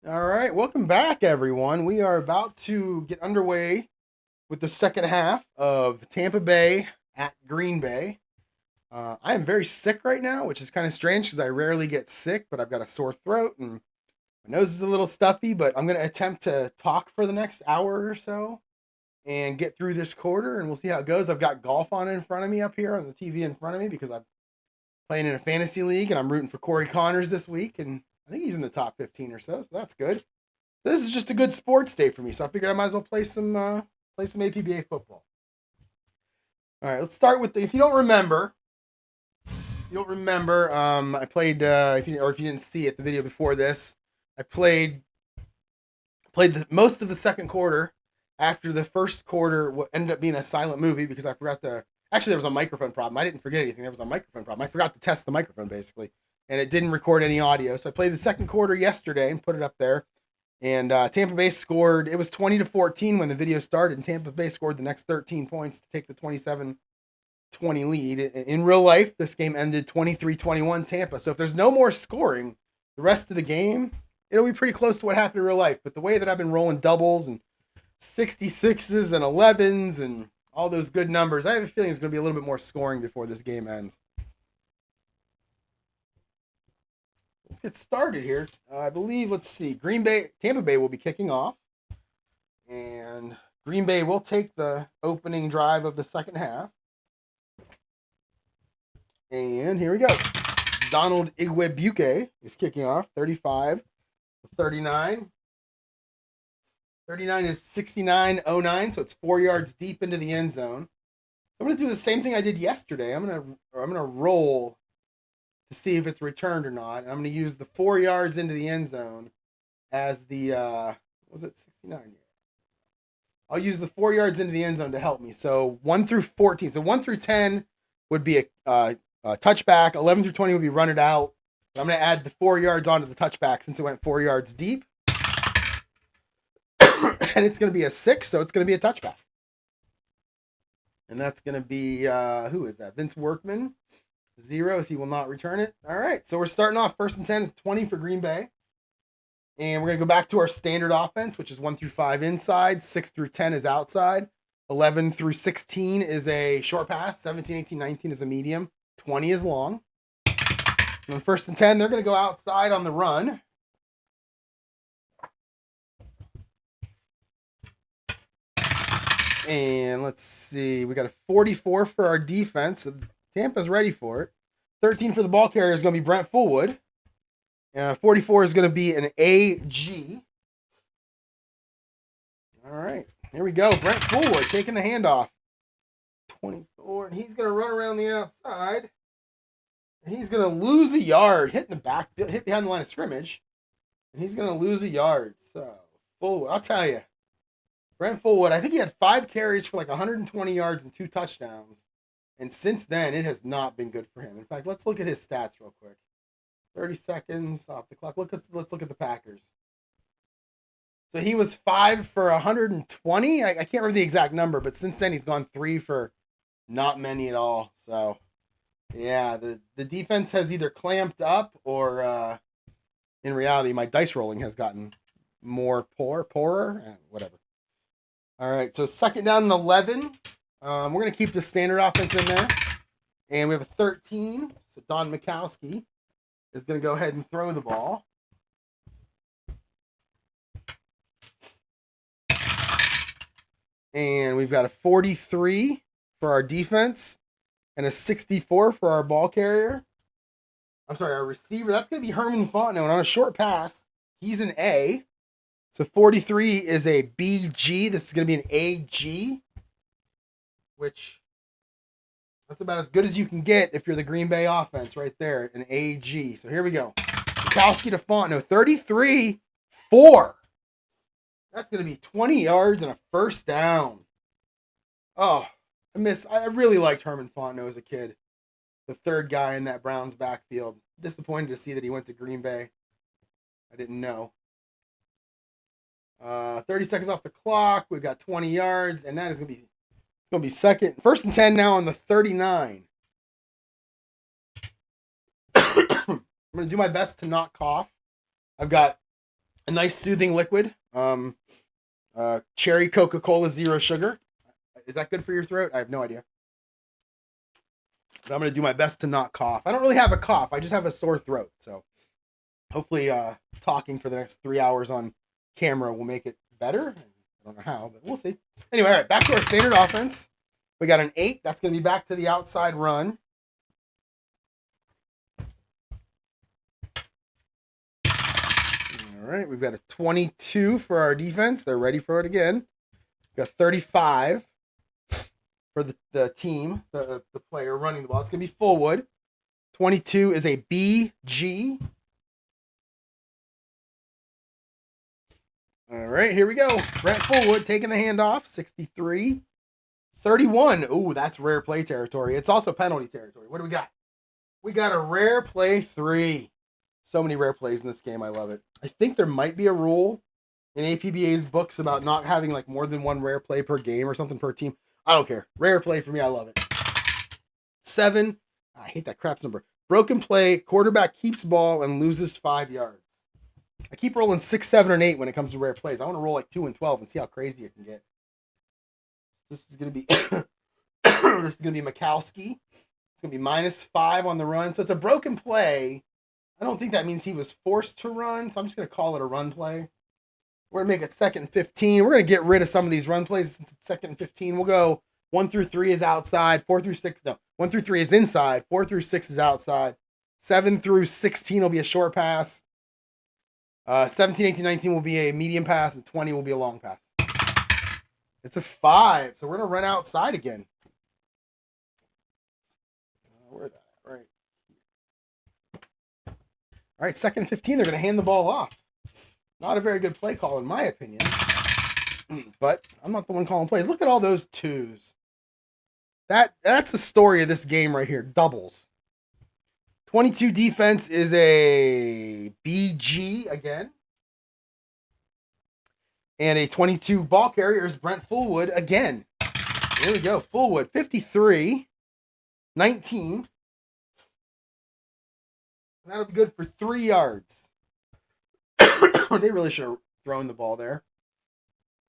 All right, welcome back, everyone. We are about to get underway with the second half of Tampa Bay at Green Bay. I am very sick right now, which is kind of strange because I rarely get sick, but I've got a sore throat and my nose is a little stuffy. But I'm going to attempt to talk for the next hour or so and get through this quarter, and we'll see how it goes. I've got golf on in front of me up here on the TV in front of me because I'm playing in a fantasy league and I'm rooting for Corey Connors this week, and I think he's in the top 15 or so that's good. This is just a good sports day for me, so I figured I might as well play some APBA football. All right, let's start with if you don't remember, I played if you didn't see it, the video before this, I played most of the second quarter. After the first quarter, what ended up being a silent movie because I forgot to. Actually, there was a microphone problem. I didn't forget anything. There was a microphone problem. I forgot to test the microphone basically, and it didn't record any audio. So I played the second quarter yesterday and put it up there. And Tampa Bay scored. It was 20-14 when the video started, and Tampa Bay scored the next 13 points to take the 27-20 lead. In real life, this game ended 23-21 Tampa. So if there's no more scoring the rest of the game, it'll be pretty close to what happened in real life. But the way that I've been rolling doubles and 66s and 11s and all those good numbers, I have a feeling it's going to be a little bit more scoring before this game ends. Let's get started here. I believe, let's see, Tampa Bay will be kicking off, and Green Bay will take the opening drive of the second half. And here we go. Donald Igwebuike is kicking off, 35-39. 39 is 69-09, so it's 4 yards deep into the end zone. I'm going to do the same thing I did yesterday. I'm going to roll to see if it's returned or not. And I'm going to use the 4 yards into the end zone as the was it 69? I'll use the 4 yards into the end zone to help me. So 1 through 14. So 1 through 10 would be a touchback. 11 through 20 would be run it out. But I'm going to add the 4 yards onto the touchback since it went 4 yards deep. And it's going to be a 6, so it's going to be a touchback. And that's going to be, who is that? Vince Workman. 0, as he will not return it. All right, so we're starting off 1st and 10, 20 for Green Bay. And we're going to go back to our standard offense, which is 1 through 5 inside, 6 through 10 is outside, 11 through 16 is a short pass, 17, 18, 19 is a medium, 20 is long. And on 1st and 10, they're going to go outside on the run. And let's see, we got a 44 for our defense. So Tampa's ready for it. 13 for the ball carrier is going to be Brent Fullwood. 44 is going to be an AG. All right, here we go. Brent Fullwood taking the handoff. 24, and he's going to run around the outside. And he's going to lose a yard, hit behind the line of scrimmage. And he's going to lose a yard. So, Fullwood, I'll tell you. Brent Fullwood, I think he had 5 carries for like 120 yards and 2 touchdowns. And since then, it has not been good for him. In fact, let's look at his stats real quick. 30 seconds off the clock. Let's look at the Packers. So he was 5 for 120. I can't remember the exact number, but since then he's gone 3 for not many at all. So, yeah, the defense has either clamped up or, in reality, my dice rolling has gotten more poorer, whatever. All right, so 2nd down and 11. We're going to keep the standard offense in there. And we have a 13. So Don Mikowski is going to go ahead and throw the ball. And we've got a 43 for our defense and a 64 for our ball carrier. I'm sorry, our receiver. That's going to be Herman Fontenot. And on a short pass, he's an A. So 43 is a BG. This is going to be an AG, which that's about as good as you can get if you're the Green Bay offense right there, an AG. So here we go. Mikowski to Fontenot, 33-4. That's going to be 20 yards and a 1st down. Oh, I really liked Herman Fontenot as a kid. The 3rd guy in that Browns backfield. Disappointed to see that he went to Green Bay. I didn't know. 30 seconds off the clock. We've got 20 yards, and that is going to be 1st and 10 now on the 39. I'm going to do my best to not cough. I've got A nice soothing liquid. Cherry Coca-Cola Zero Sugar. Is that good for your throat? I have no idea. But I'm going to do my best to not cough. I don't really have a cough. I just have a sore throat. So hopefully talking for the next 3 hours on camera will make it better. I don't know how, but we'll see. Anyway, all right, back to our standard offense. We got an 8. That's going to be back to the outside run. All right, we've got a 22 for our defense. They're ready for it again. We've got 35 for the team, the player running the ball. It's going to be Fullwood. 22 is a BG. All right, here we go. Brent Fullwood taking the handoff. 63. 31. Ooh, that's rare play territory. It's also penalty territory. What do we got? We got a rare play 3. So many rare plays in this game. I love it. I think there might be a rule in APBA's books about not having like more than one rare play per game or something per team. I don't care. Rare play for me. I love it. 7. I hate that craps number. Broken play. Quarterback keeps ball and loses 5 yards. I keep rolling 6, 7, and 8 when it comes to rare plays. I want to roll like 2 and 12 and see how crazy it can get. This is going to be this is going to be Mikowski. It's going to be -5 on the run. So it's a broken play. I don't think that means he was forced to run, so I'm just going to call it a run play. We're going to make it 2nd and 15. We're going to get rid of some of these run plays since it's 2nd and 15. We'll go 1 through 3 is outside. 4 through 6, no. 1 through 3 is inside. 4 through 6 is outside. 7 through 16 will be a short pass. 17, 18, 19 will be a medium pass, and 20 will be a long pass. It's a 5, so we're going to run outside again. Where's that? Right. All right, 2nd and 15, they're going to hand the ball off. Not a very good play call, in my opinion. But I'm not the one calling plays. Look at all those 2s. That's the story of this game right here. Doubles. 22 defense is a BG again. And a 22 ball carrier is Brent Fullwood again. Here we go. Fullwood, 53, 19. And that'll be good for 3 yards. They really should have thrown the ball there.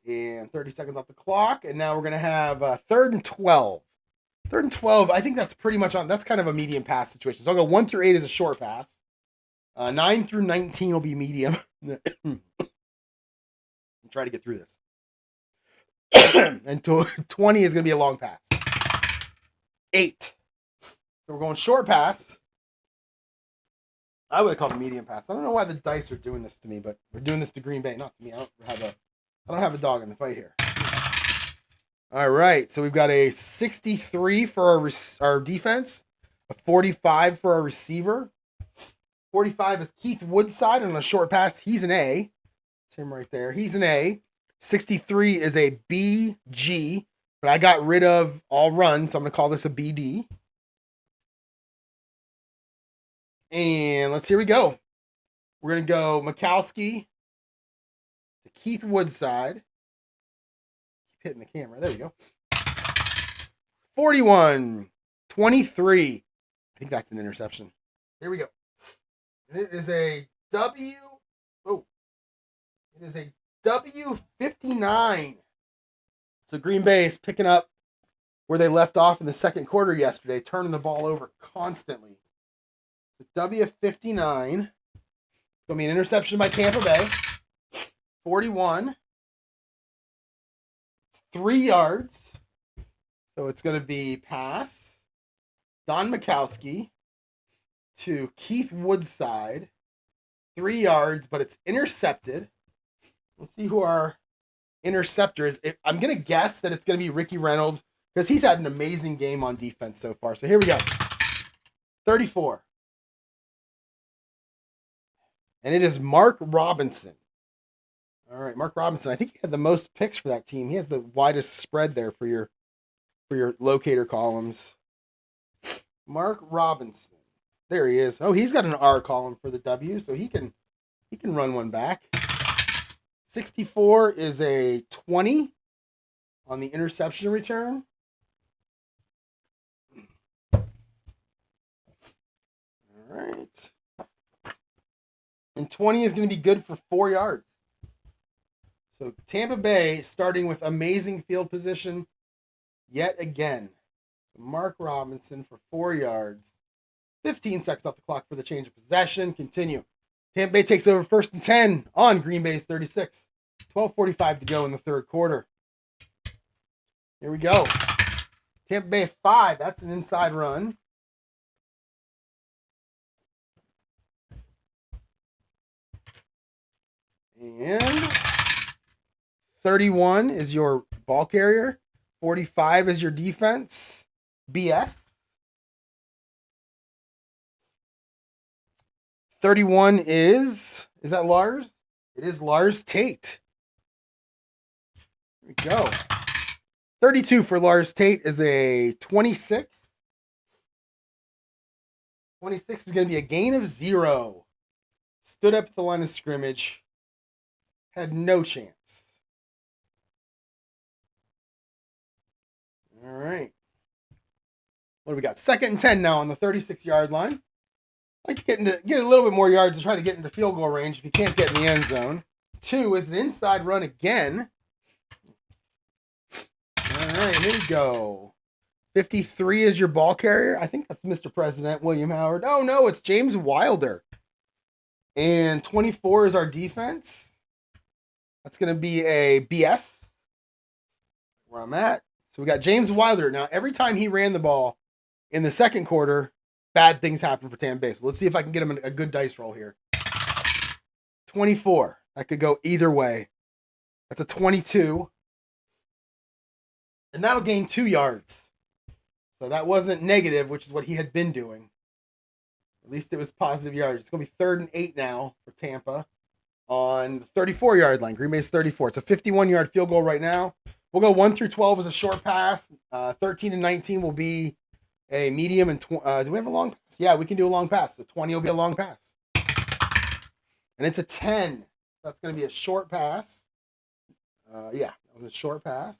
And 30 seconds off the clock. And now we're going to have 3rd and 12. 3rd and 12, I think that's pretty much on. That's kind of a medium pass situation. So I'll go 1 through 8 is a short pass. 9 through 19 will be medium. Try to get through this. And 20 is going to be a long pass. 8. So we're going short pass. I would have called a medium pass. I don't know why the dice are doing this to me, but we're doing this to Green Bay, not to me. I don't have a dog in the fight here. All right, so we've got a 63 for our defense, a 45 for our receiver. 45 is Keith Woodside on a short pass. He's an A. It's him right there. He's an A. 63 is a BG, but I got rid of all runs, so I'm going to call this a BD. And here we go. We're going to go Mikowski to Keith Woodside. Keep hitting the camera. There we go. 41, 23. I think that's an interception. Here we go. And it is a W. Oh, it is a W59. So Green Bay is picking up where they left off in the second quarter yesterday, turning the ball over constantly. So W59. It's going to be an interception by Tampa Bay. 41. 3 yards. So it's going to be pass. Don Mikowski to Keith Woodside. 3 yards, but it's intercepted. Let's see who our interceptor is. I'm going to guess that it's going to be Ricky Reynolds because he's had an amazing game on defense so far. So here we go. 34. And it is Mark Robinson. All right, Mark Robinson. I think he had the most picks for that team. He has the widest spread there for your locator columns. Mark Robinson. There he is. Oh, he's got an R column for the W, so he can run one back. 64 is a 20 on the interception return. All right. And 20 is going to be good for 4 yards. So Tampa Bay starting with amazing field position yet again. Mark Robinson for 4 yards. 15 seconds off the clock for the change of possession. Continue. Tampa Bay takes over 1st and 10 on Green Bay's 36. 12:45 to go in the third quarter. Here we go. Tampa Bay 5. That's an inside run. And 31 is your ball carrier. 45 is your defense. BS. 31 is that Lars? It is Lars Tate. Here we go. 32 for Lars Tate is a 26. 26 is going to be a gain of 0. Stood up at the line of scrimmage. Had no chance. All right. What do we got? 2nd and 10 now on the 36-yard line. I like to get a little bit more yards to try to get into field goal range if you can't get in the end zone. 2 is an inside run again. All right, here we go. 53 is your ball carrier. I think that's Mr. President, William Howard. Oh, no, it's James Wilder. And 24 is our defense. That's going to be a BS. Where I'm at. So we got James Wilder. Now, every time he ran the ball in the second quarter, bad things happen for Tampa Bay. So let's see if I can get him a good dice roll here. 24. That could go either way. That's a 22. And that'll gain 2 yards. So that wasn't negative, which is what he had been doing. At least it was positive yards. It's going to be 3rd and 8 now for Tampa on the 34-yard line. Green Bay's 34. It's a 51-yard field goal right now. We'll go 1 through 12 as a short pass. 13 and 19 will be a medium. And do we have a long pass? Yeah, we can do a long pass. So 20 will be a long pass. And it's a 10. That's going to be a short pass. Yeah, that was a short pass.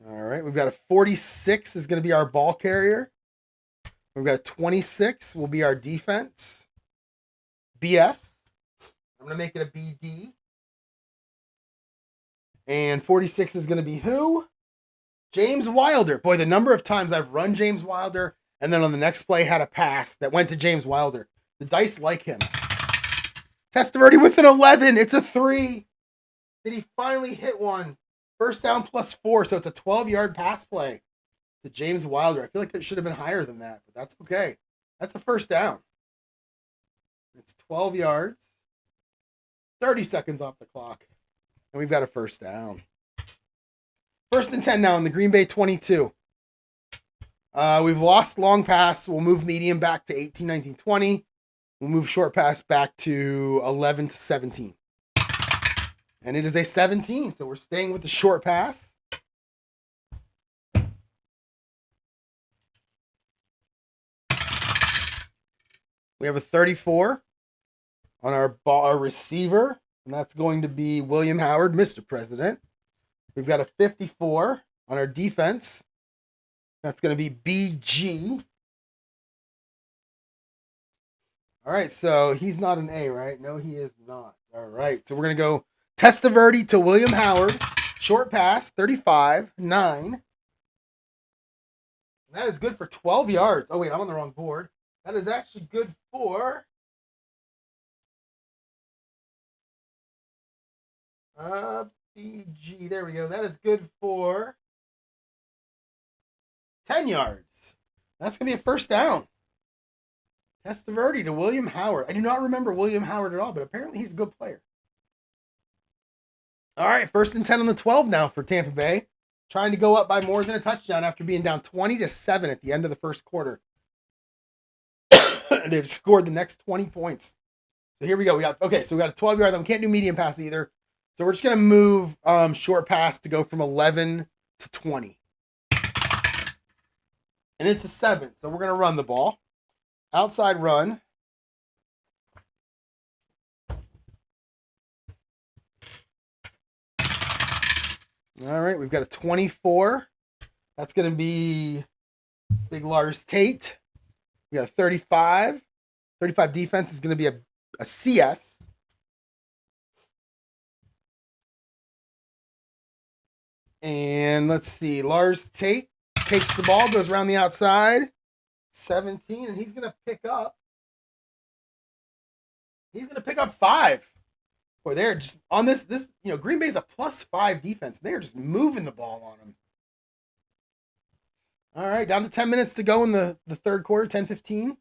All right, we've got a 46 is going to be our ball carrier. We've got a 26 will be our defense. BS. I'm going to make it a BD. And 46 is going to be who? James Wilder. Boy, the number of times I've run James Wilder and then on the next play had a pass that went to James Wilder. The dice like him. Testaverde with an 11. It's a 3. Did he finally hit one? 1st down plus 4, so it's a 12-yard pass play to James Wilder. I feel like it should have been higher than that, but that's okay. That's a 1st down. It's 12 yards. 30 seconds off the clock. And we've got a 1st down. 1st and 10 now in the Green Bay 22. We've lost long pass. We'll move medium back to 18, 19, 20. We'll move short pass back to 11 to 17. And it is a 17, so we're staying with the short pass. We have a 34 on our receiver, and that's going to be William Howard, Mr. President. We've got a 54 on our defense. That's going to be BG. All right, so he's not an A, right? No, he is not. All right, so we're going to go Testaverde to William Howard. Short pass, 35, 9. That is good for 12 yards. Oh, wait, I'm on the wrong board. That is actually good for BG. There we go. That is good for 10 yards. That's going to be a 1st down. Testaverde to William Howard. I do not remember William Howard at all, but apparently he's a good player. All right, 1st and 10 on the 12 now for Tampa Bay. Trying to go up by more than a touchdown after being down 20-7 at the end of the 1st quarter. They've scored the next 20 points. So here we go. We got a 12-yard line. We can't do medium pass either. So we're just going to move short pass to go from 11 to 20. And it's a 7. So we're going to run the ball. Outside run. All right, we've got a 24. That's going to be Big Lars Tate. We got a 35. 35 defense is going to be a CS. And let's see. Lars Tate takes the ball, goes around the outside. 17, and he's going to pick up. He's going to pick up 5. Boy, they're just on this, Green Bay's a +5 defense. They're just moving the ball on them. All right, down to 10 minutes to go in the third quarter, 10-15. It's going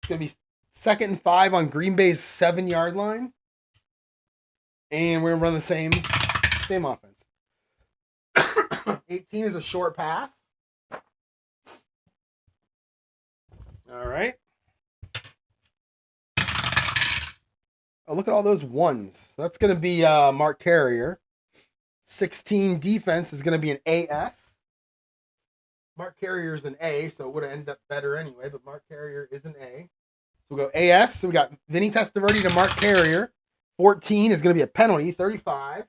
to be 2nd and 5 on Green Bay's 7-yard line. And we're going to run the same offense. 18 is a short pass. All right. Oh, look at all those ones. So that's going to be Mark Carrier. 16 defense is going to be an AS. Mark Carrier is an A, so it would have ended up better anyway, but Mark Carrier is an A. So we'll go AS. So we got Vinny Testaverde to Mark Carrier. 14 is going to be a penalty. 35. It's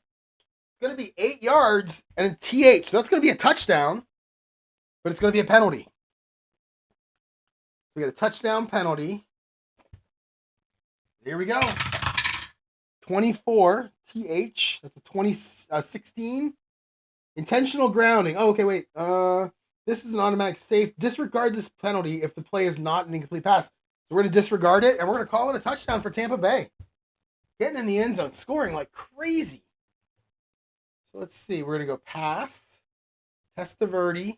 going to be 8 yards and a TH. So that's going to be a touchdown, but it's going to be a penalty. So we got a touchdown penalty. Here we go. 24 TH. That's a 16. Intentional grounding. Oh, okay, wait. This is an automatic safe. Disregard this penalty if the play is not an incomplete pass. So we're going to disregard it, and we're going to call it a touchdown for Tampa Bay. Getting in the end zone, scoring like crazy. So let's see. We're going to go pass. Testaverde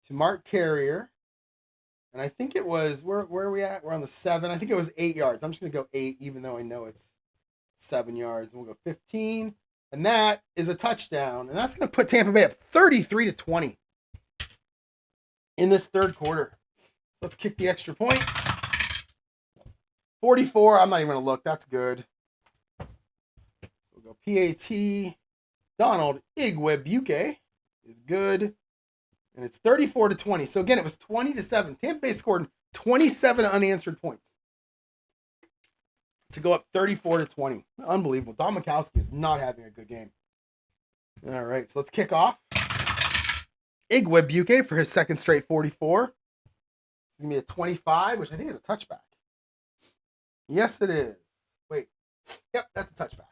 to Mark Carrier. And I think it was, where are we at? We're on the 7. I think it was 8 yards. I'm just going to go 8, even though I know it's 7 yards. And we'll go 15. And that is a touchdown. And that's going to put Tampa Bay up 33-20 in this third quarter. So let's kick the extra point. 44. I'm not even going to look. That's good. We'll go PAT. Donald Igwebuike is good. And it's 34-20. So again, it was 20-7. Tampa Bay scored 27 unanswered points to go up 34-20. Unbelievable. Don Mikowski is not having a good game. All right, so let's kick off. Igwebuike for his second straight 44. It's going to be a 25, which I think is a touchback. Yes, it is. Wait. Yep, that's a touchback.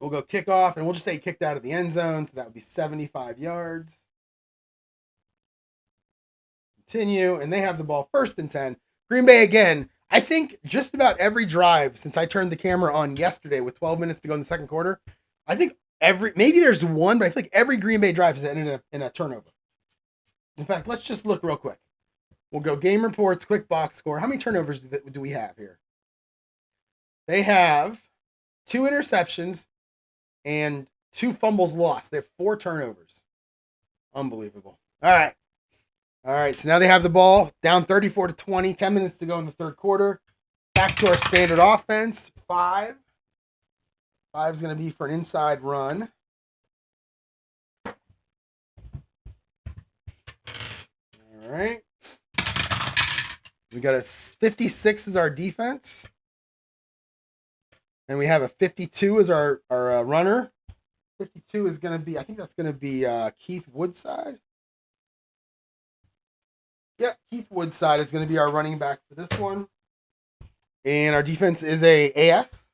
We'll go kick off, and we'll just say kicked out of the end zone, so that would be 75 yards. Continue, and they have the ball 1st and 10. Green Bay again. I think just about every drive since I turned the camera on yesterday with 12 minutes to go in the second quarter, I think maybe there's one, but I feel like every Green Bay drive has ended in a turnover. In fact, let's just look real quick. We'll go game reports, quick box score. How many turnovers do we have here? They have 2 interceptions and 2 fumbles lost. They have 4 turnovers. Unbelievable. All right. So now they have the ball down 34-20. 10 minutes to go in the third quarter. Back to our standard offense. 5. 5 is going to be for an inside run. All right. We got a 56 as our defense. And we have a 52 as our runner. 52 is going to be, I think that's going to be Keith Woodside. Yep, Keith Woodside is going to be our running back for this one. And our defense is a AS.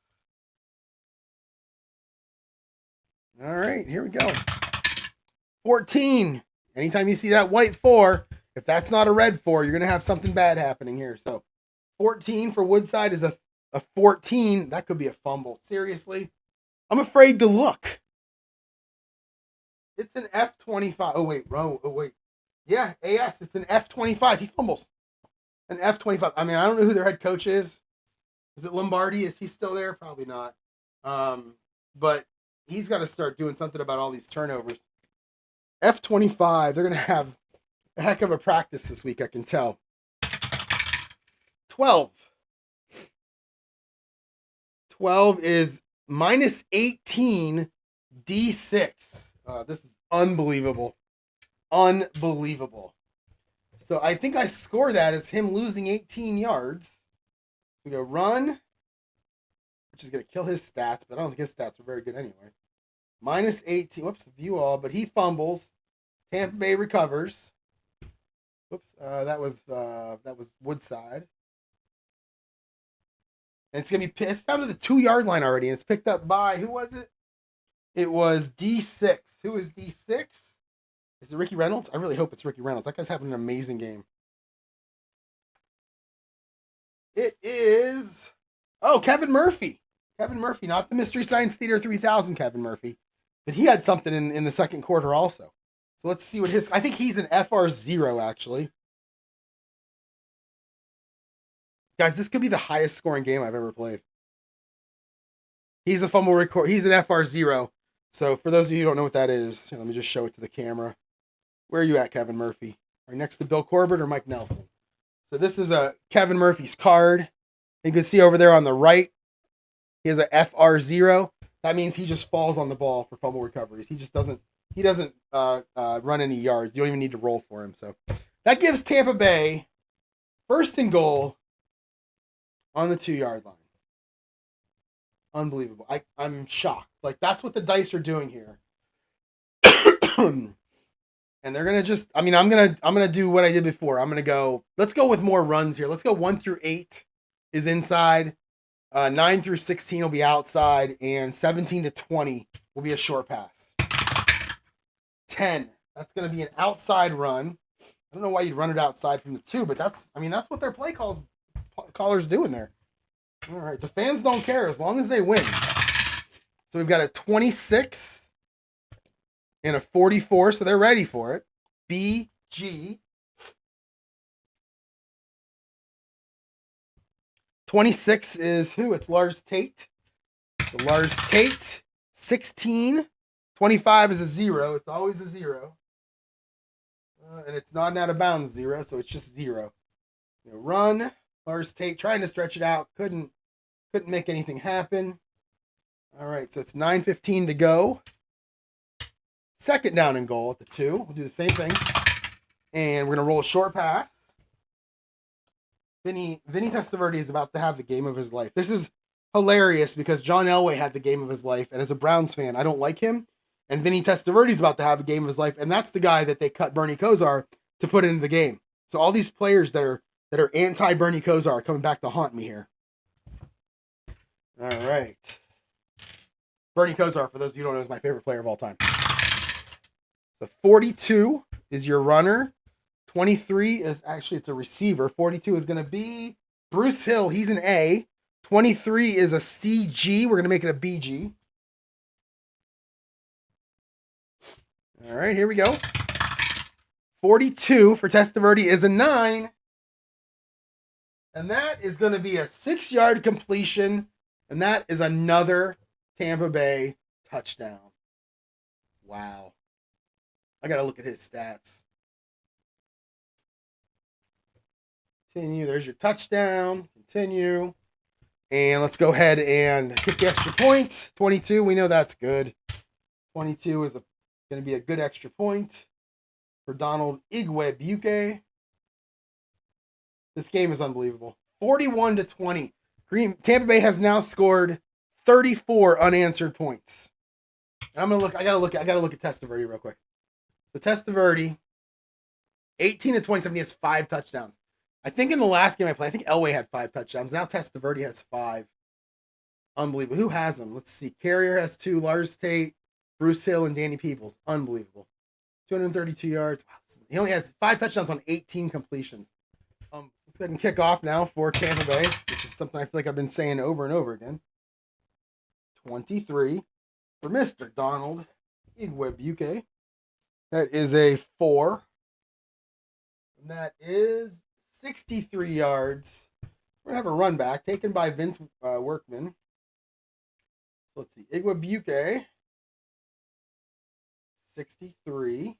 All right, here we go. 14. Anytime you see that white 4, if that's not a red 4, you're going to have something bad happening here. So 14 for Woodside is a 14. That could be a fumble. Seriously? I'm afraid to look. It's an F25. Oh, wait. Yeah, AS. It's an F25. He fumbles. An F25. I mean, I don't know who their head coach is. Is it Lombardi? Is he still there? Probably not. But he's got to start doing something about all these turnovers. F25. They're going to have a heck of a practice this week, I can tell. 12. 12 is minus 18 D6. This is unbelievable. Unbelievable. So I think I score that as him losing 18 yards. We go run, which is going to kill his stats, but I don't think his stats are very good anyway. Minus 18. Whoops, view all, but he fumbles. Tampa Bay recovers. Oops, that was Woodside. And it's gonna be it's down to the 2-yard line already, and it's picked up by who was it? It was D6. Who is D6? Is it Ricky Reynolds? I really hope it's Ricky Reynolds. That guy's having an amazing game. It is Kevin Murphy. Kevin Murphy, not the Mystery Science Theater 3000 Kevin Murphy, but he had something in the second quarter also. So let's see what his. I think he's an FR0 actually. Guys, this could be the highest scoring game I've ever played. He's a fumble record. He's an FR0. So for those of you who don't know what that is, let me just show it to the camera. Where are you at, Kevin Murphy? Are you next to Bill Corbett or Mike Nelson? So this is a Kevin Murphy's card. You can see over there on the right, he has a FR0. That means he just falls on the ball for fumble recoveries. He just doesn't. He doesn't run any yards. You don't even need to roll for him. So that gives Tampa Bay first and goal on the 2-yard line. Unbelievable. I'm shocked. Like, that's what the dice are doing here. And they're gonna just. I mean, I'm gonna do what I did before. I'm gonna go. Let's go with more runs here. Let's go 1 through 8 is inside. 9 through 16 will be outside, and 17 to 20 will be a short pass. 10. That's gonna be an outside run. I don't know why you'd run it outside from the 2, but that's what their play callers doing there. All right, the fans don't care as long as they win. So we've got a 26 and a 44, so they're ready for it. BG. 26 is who? It's Lars Tate. So Lars Tate. 16. 25 is a 0. It's always a 0. And it's not an out of bounds 0, so it's just 0. Run. Lars Tate trying to stretch it out. Couldn't make anything happen. All right, so it's 9:15 to go. Second down and goal at the 2. We'll do the same thing. And we're going to roll a short pass. Vinny Testaverde is about to have the game of his life. This is hilarious because John Elway had the game of his life. And as a Browns fan, I don't like him. And Vinny Testaverde is about to have a game of his life. And that's the guy that they cut Bernie Kosar to put into the game. So all these players that are anti-Bernie Kosar are coming back to haunt me here. All right. Bernie Kosar, for those of you who don't know, is my favorite player of all time. So 42 is your runner. 23 is actually, it's a receiver. 42 is going to be Bruce Hill. He's an A. 23 is a CG. We're going to make it a BG. All right, here we go. 42 for Testaverde is a 9. And that is going to be a 6-yard completion. And that is another Tampa Bay touchdown. Wow. I got to look at his stats. Continue. There's your touchdown. Continue. And let's go ahead and kick the extra point. 22. We know that's good. 22 is going to be a good extra point for Donald Igwebuike. This game is unbelievable. 41-20. Tampa Bay has now scored 34 unanswered points. And I'm gonna look. I gotta look at Testaverde real quick. So Testaverde, 18 to 27, he has 5 touchdowns. I think in the last game I played, I think Elway had 5 touchdowns. Now Testaverde has 5. Unbelievable. Who has them? Let's see. Carrier has 2. Lars Tate, Bruce Hill, and Danny Peoples. Unbelievable. 232 yards. Wow. He only has 5 touchdowns on 18 completions. Let's go ahead and kick off now for Tampa Bay, which is something I feel like I've been saying over and over again. 23 for Mr. Donald Igwebuike. That is a 4. And that is 63 yards. We're going to have a run back taken by Vince Workman. So let's see. Igwebuike. 63.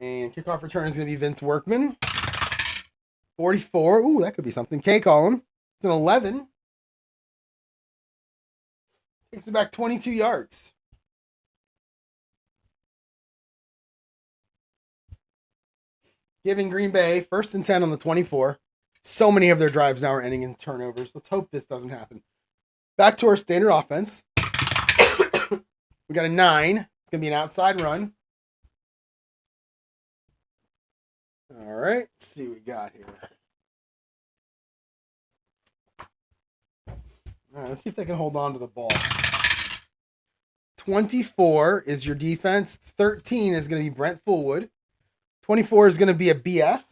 And kickoff return is going to be Vince Workman. 44. Ooh, that could be something. K column. It's an 11. Takes it back 22 yards. Giving Green Bay 1st and 10 on the 24. So many of their drives now are ending in turnovers. Let's hope this doesn't happen. Back to our standard offense. We got a 9. It's going to be an outside run. All right, let's see what we got here. All right, let's see if they can hold on to the ball. 24 is your defense. 13 is going to be Brent Fullwood. 24 is going to be a BS.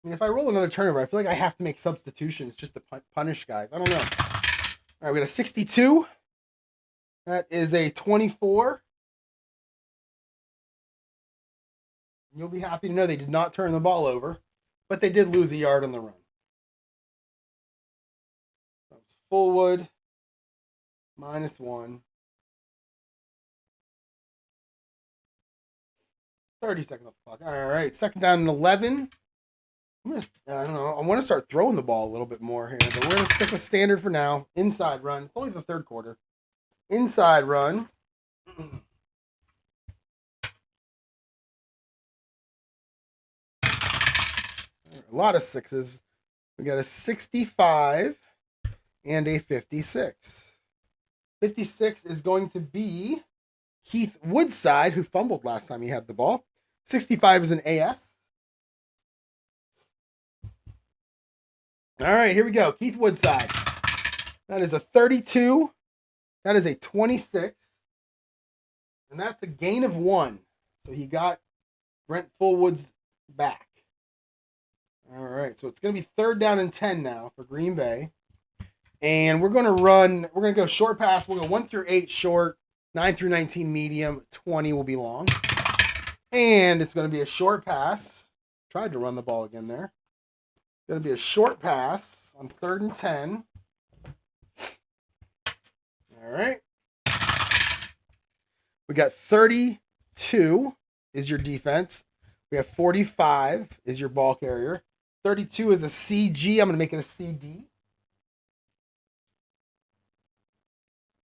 I mean, if I roll another turnover, I feel like I have to make substitutions just to punish guys. I don't know. All right, we got a 62. That is a 24. You'll be happy to know they did not turn the ball over, but they did lose a yard on the run. That's Fullwood, -1. 30 seconds off the clock. All right, second down and 11. I don't know. I want to start throwing the ball a little bit more here, but we're going to stick with standard for now. Inside run. It's only the third quarter. Inside run. A lot of sixes. We got a 65 and a 56. 56 is going to be Keith Woodside, who fumbled last time he had the ball. 65 is an AS. All right, here we go. Keith Woodside. That is a 32. That is a 26. And that's a gain of 1. So he got Brent Fullwood's back. All right, so it's going to be third down and 10 now for Green Bay. And we're going to go short pass. We'll go 1 through 8 short, 9 through 19 medium, 20 will be long. And it's going to be a short pass. Tried to run the ball again there. Going to be a short pass on 3rd and 10. All right. We got 32 is your defense. We have 45 is your ball carrier. 32 is a CG. I'm going to make it a CD.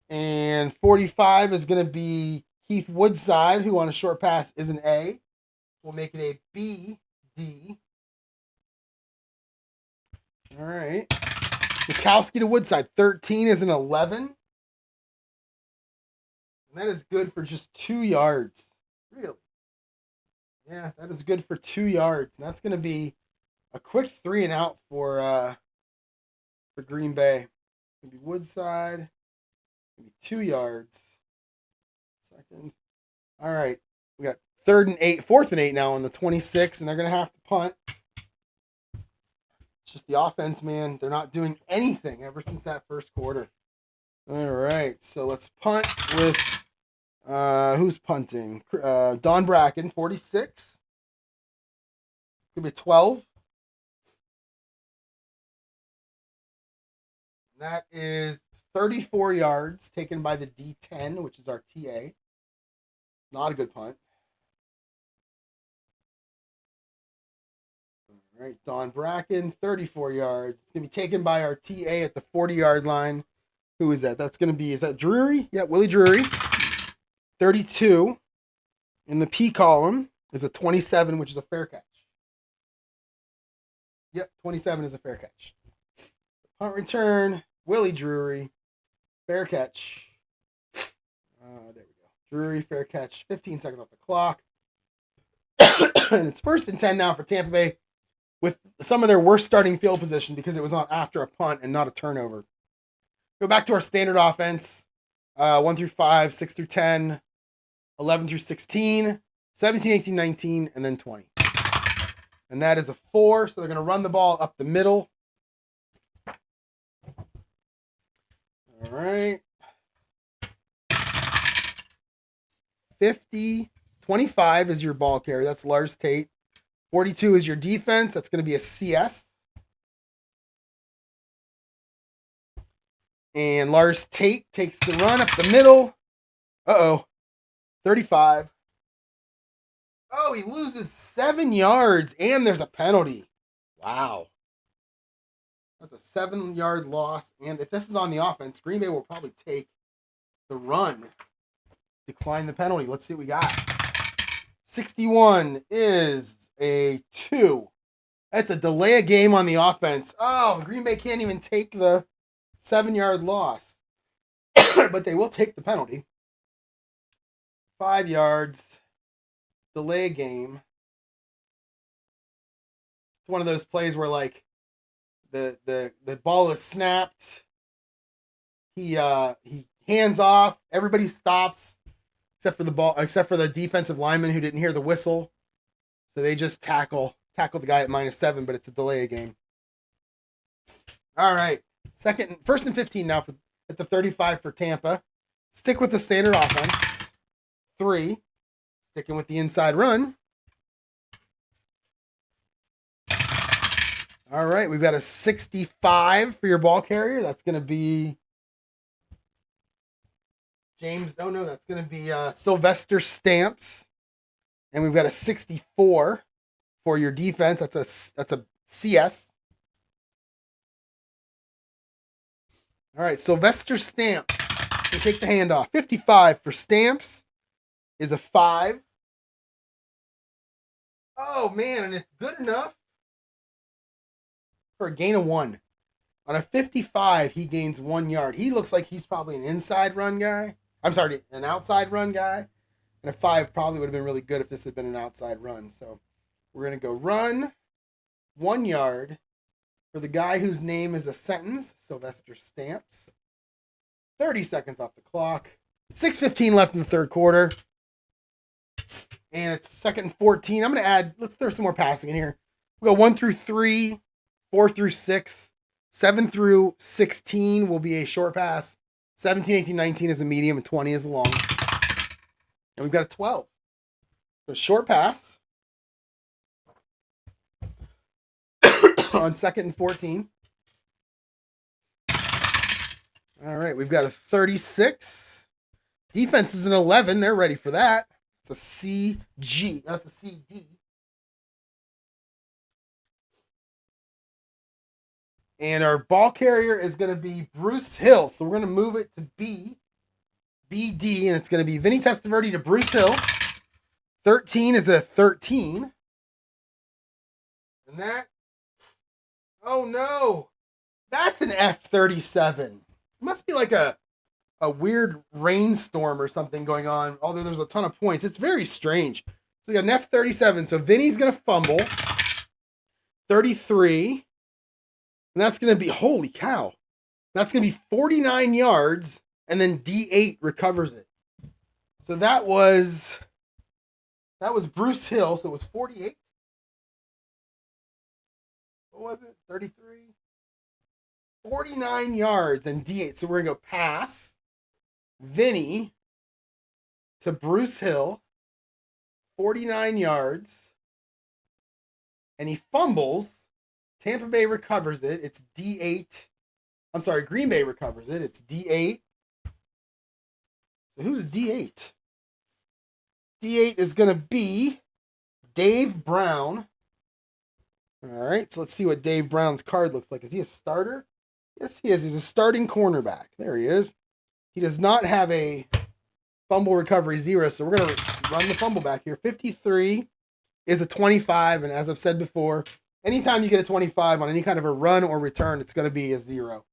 And 45 is going to be Keith Woodside, who on a short pass is an A. We'll make it a B, D. All right. Mikowski to Woodside. 13 is an 11. And that is good for just 2 yards. Really? Yeah, that is good for 2 yards. And that's going to be a quick 3 and out for Green Bay. It's going to be Woodside. It's going to be 2 yards. Seconds. All right. We got 4th and 8 now on the 26, and they're going to have to punt. It's just the offense, man. They're not doing anything ever since that first quarter. All right, so let's punt with who's punting? Don Bracken, 46. Could be 12. That is 34 yards taken by the D10, which is our TA. Not a good punt. All right, Don Bracken, 34 yards. It's going to be taken by our TA at the 40-yard line. Who is that? That's going to be, is that Drury? Yeah, Willie Drury. 32. In the P column is a 27, which is a fair catch. Yep, 27 is a fair catch. Punt return, Willie Drury. Fair catch. There we go. Drury, fair catch. 15 seconds off the clock. And it's 1st and 10 now for Tampa Bay with some of their worst starting field position because it was on after a punt and not a turnover. Go back to our standard offense. 1 through 5, 6 through 10, 11 through 16, 17, 18, 19, and then 20. And that is a 4, so they're going to run the ball up the middle. All right. 25 is your ball carrier. That's Lars Tate. 42 is your defense. That's going to be a CS. And Lars Tate takes the run up the middle. 35. Oh, he loses 7 yards, and there's a penalty. Wow. That's a 7-yard loss. And if this is on the offense, Green Bay will probably take the run. Decline the penalty. Let's see what we got. 61 is a 2. That's a delay of game on the offense. Oh, Green Bay can't even take the 7-yard loss. But they will take the penalty. 5 yards. delay game. It's one of those plays where like the ball is snapped. He hands off. Everybody stops except for the defensive lineman who didn't hear the whistle. So they just tackle the guy at -7, but it's a delay game. All right. First and 15 now at the 35 for Tampa. Stick with the standard offense. 3. Sticking with the inside run. All right, we've got a 65 for your ball carrier. That's going to be James. Oh no, that's going to be Sylvester Stamps. And we've got a 64 for your defense. That's a CS. All right, Sylvester Stamps. We'll take the handoff. 55 for Stamps is a 5. Oh man, and it's good enough for a gain of 1. On a 55, he gains 1 yard. He looks like he's probably an inside run guy. I'm sorry, an outside run guy. And a 5 probably would have been really good if this had been an outside run. So we're going to go run 1 yard for the guy whose name is a sentence, Sylvester Stamps. 30 seconds off the clock. 6:15 left in the third quarter. And it's 2nd and 14. I'm going to add, let's throw some more passing in here. We'll go 1 through 3, 4 through 6, 7 through 16 will be a short pass. 17, 18, 19 is a medium, and 20 is a long. And we've got a 12. So short pass on 2nd and 14. All right, we've got a 36. Defense is an 11. They're ready for that. It's a CG. That's a CD. And our ball carrier is going to be Bruce Hill. So we're going to move it to BD, and it's going to be Vinny Testaverde to Bruce Hill. 13 is a 13. And that, oh no, that's an F-37. It must be like a weird rainstorm or something going on, although there's a ton of points. It's very strange. So we got an F-37. So Vinny's going to fumble. 33. And that's going to be, holy cow. That's going to be 49 yards, and then D8 recovers it. So that was Bruce Hill, so it was 48. What was it? 33? 49 yards and D8. So we're going to go pass Vinny to Bruce Hill, 49 yards, and he fumbles. Tampa Bay recovers it. It's D8. I'm sorry, Green Bay recovers it. It's D8. So who's D8? D8 is going to be Dave Brown. All right, so let's see what Dave Brown's card looks like. Is he a starter? Yes, he is. He's a starting cornerback. There he is. He does not have a fumble recovery 0, so we're going to run the fumble back here. 53 is a 25, and as I've said before, anytime you get a 25 on any kind of a run or return, it's going to be a 0.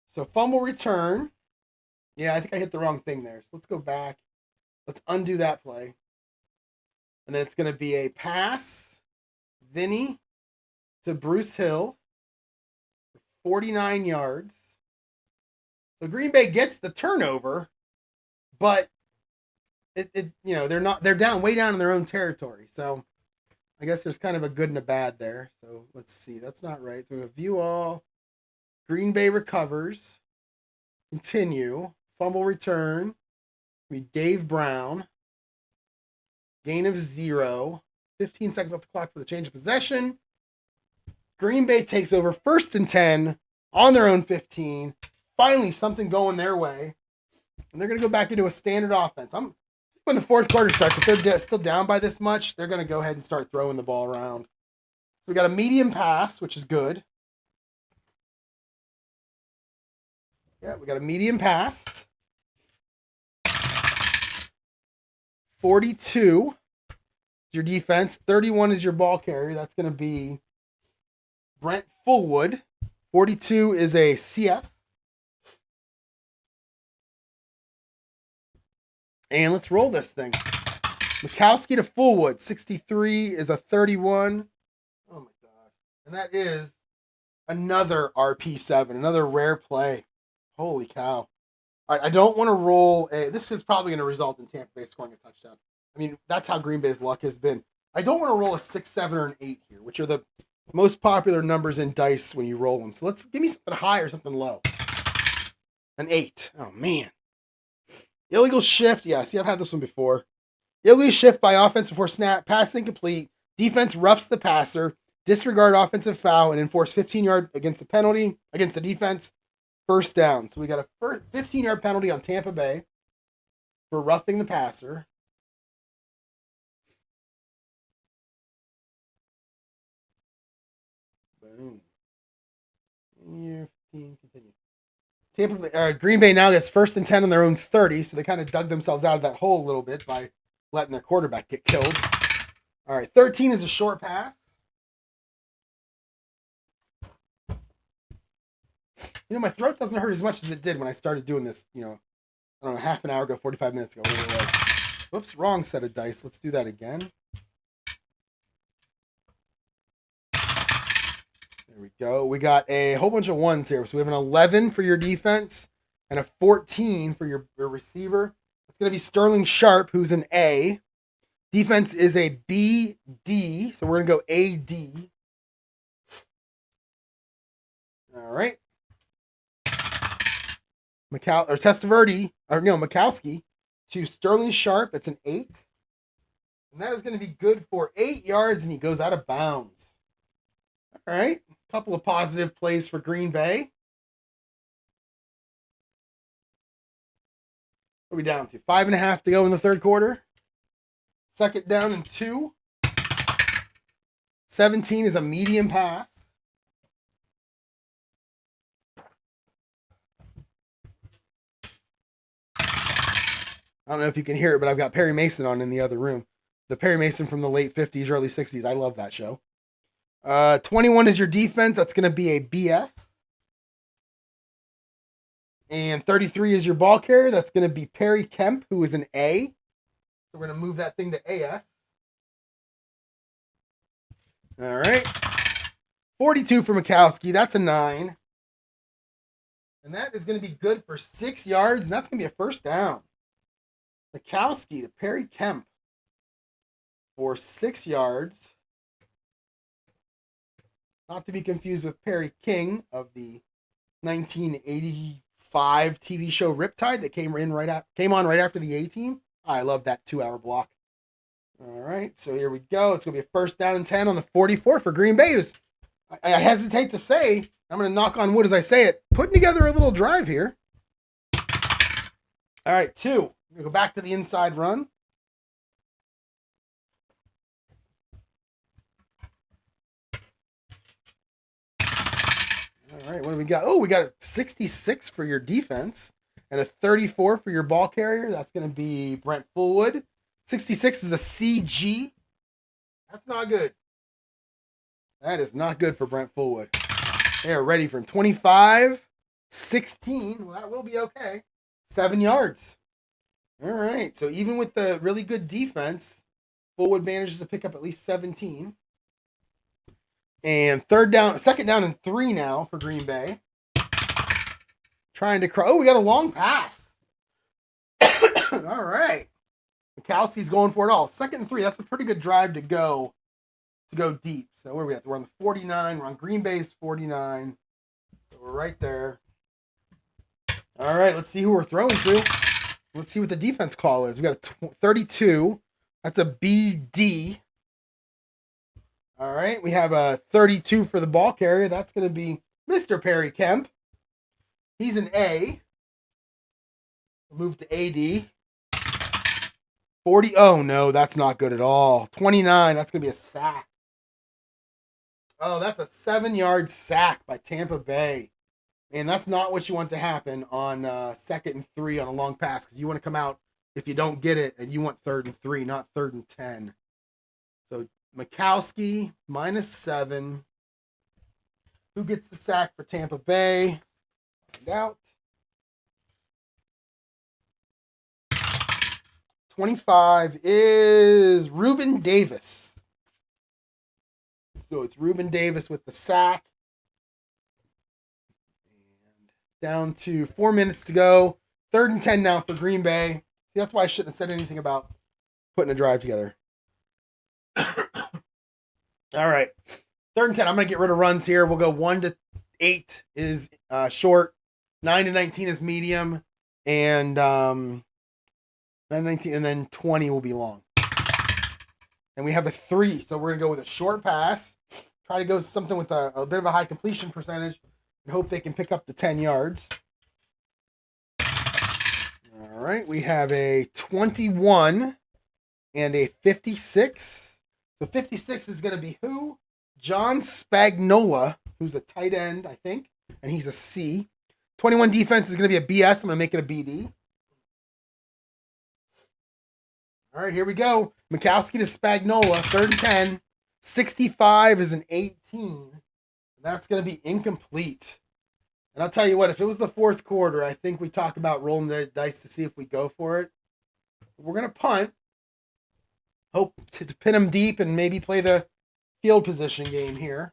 So fumble return. Yeah, I think I hit the wrong thing there. So let's go back. Let's undo that play. And then it's going to be a pass, Vinny to Bruce Hill, 49 yards. So Green Bay gets the turnover, but they're down way down in their own territory. So I guess there's kind of a good and a bad there. So let's see. That's not right. So we have view all. Green Bay recovers. Continue. Fumble return. We Dave Brown. Gain of 0. 15 seconds off the clock for the change of possession. Green Bay takes over 1st and 10 on their own 15. Finally, something going their way. And they're going to go back into a standard offense. When the fourth quarter starts, if they're still down by this much, they're going to go ahead and start throwing the ball around. So we got a medium pass, which is good. Yeah, we got a medium pass. 42 is your defense. 31 is your ball carrier. That's going to be Brent Fullwood. 42 is a CS. And let's roll this thing. Mikowski to Fullwood. 63 is a 31. Oh, my God. And that is another RP7, another rare play. Holy cow. All right, I don't want to roll a... This is probably going to result in Tampa Bay scoring a touchdown. I mean, that's how Green Bay's luck has been. I don't want to roll a 6, 7, or an 8 here, which are the most popular numbers in dice when you roll them. So let's give me something high or something low. An 8. Oh, man. Illegal shift. Yeah, see, I've had this one before. Illegal shift by offense before snap. Pass incomplete. Defense roughs the passer. Disregard offensive foul and enforce 15-yard against the penalty, against the defense. First down. So we got a 15-yard penalty on Tampa Bay for roughing the passer. Boom. Continue. Green Bay now gets 1st and 10 on their own 30, so they kind of dug themselves out of that hole a little bit by letting their quarterback get killed. All right, 13 is a short pass. You know, my throat doesn't hurt as much as it did when I started doing this, you know, I don't know, half an hour ago, 45 minutes ago, whatever it was. Whoops, wrong set of dice. Let's do that again. There we go. We got a whole bunch of ones here. So we have an 11 for your defense and a 14 for your receiver. It's going to be Sterling Sharp, who's an A. Defense is a B, D. So we're going to go A, D. All right. Mikowski to Sterling Sharp. It's an 8. And that is going to be good for 8 yards, and he goes out of bounds. All right. A couple of positive plays for Green Bay. What are we down to? 5.5 to go in the third quarter. 2nd down and 2. 17 is a medium pass. I don't know if you can hear it, but I've got Perry Mason on in the other room. The Perry Mason from the late 50s, early 60s. I love that show. 21 is your defense. That's going to be a BS. And 33 is your ball carrier. That's going to be Perry Kemp, who is an A. So we're going to move that thing to AS. All right. 42 for Mikowski. That's a 9. And that is going to be good for 6 yards, and that's going to be a first down. Mikowski to Perry Kemp for 6 yards. Not to be confused with Perry King of the 1985 TV show Riptide that came on right after the A-Team. I love that 2-hour block. All right, so here we go. It's going to be a 1st down and 10 on the 44 for Green Bay. I hesitate to say, I'm going to knock on wood as I say it, putting together a little drive here. All right, 2. We're going to go back to the inside run. All right, what do we got? Oh, we got a 66 for your defense and a 34 for your ball carrier. That's going to be Brent Fullwood. 66 is a CG. That's not good. That is not good for Brent Fullwood. They are ready for him. 25, 16. Well, that will be okay. 7 yards. All right. So even with the really good defense, Fullwood manages to pick up at least 17. And 2nd down and 3 now for Green Bay. Trying to we got a long pass. All right. Mikowski's going for it all. 2nd and 3. That's a pretty good drive to go deep. So where are we at? We're on the 49. We're on Green Bay's 49. So we're right there. All right, let's see who we're throwing to. Let's see what the defense call is. We got a 32. That's a BD. All right, we have a 32 for the ball carrier. That's going to be Mr. Perry Kemp. He's an A. Move to AD. 40. Oh, no, that's not good at all. 29. That's going to be a sack. Oh, that's a 7-yard sack by Tampa Bay. And that's not what you want to happen on 2nd and 3 on a long pass, because you want to come out if you don't get it, and you want 3rd and 3, not 3rd and 10. So Mikowski, -7. Who gets the sack for Tampa Bay? Find out. 25 is Reuben Davis. So it's Reuben Davis with the sack. And down to 4 minutes to go. 3rd and 10 now for Green Bay. See, that's why I shouldn't have said anything about putting a drive together. All right. 3rd and 10. I'm going to get rid of runs here. We'll go 1 to 8 is short. 9 to 19 is medium. And 9 to 19. And then 20 will be long. And we have a 3. So we're going to go with a short pass. Try to go something with a bit of a high completion percentage. And hope they can pick up the 10 yards. All right. We have a 21 and a 56. So 56 is going to be who? John Spagnola, who's a tight end, I think, and he's a C. 21 defense is going to be a BS. I'm going to make it a BD. All right, here we go. Mikowski to Spagnola, 3rd and 10. 65 is an 18. That's going to be incomplete. And I'll tell you what, if it was the 4th quarter, I think we talk about rolling the dice to see if we go for it. We're going to punt. Hope to pin them deep and maybe play the field position game here.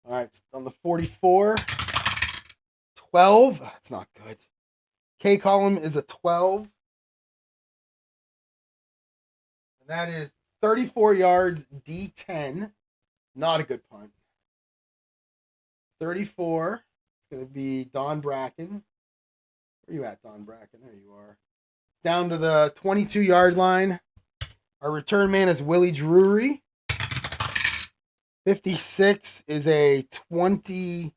All right, it's on the 44. 12. That's not good. K column is a 12. And that is 34 yards, D10. Not a good punt. 34. It's going to be Don Bracken. Where you at, Don Bracken? There you are. Down to the 22-yard line. Our return man is Willie Drury. 56 is a 19.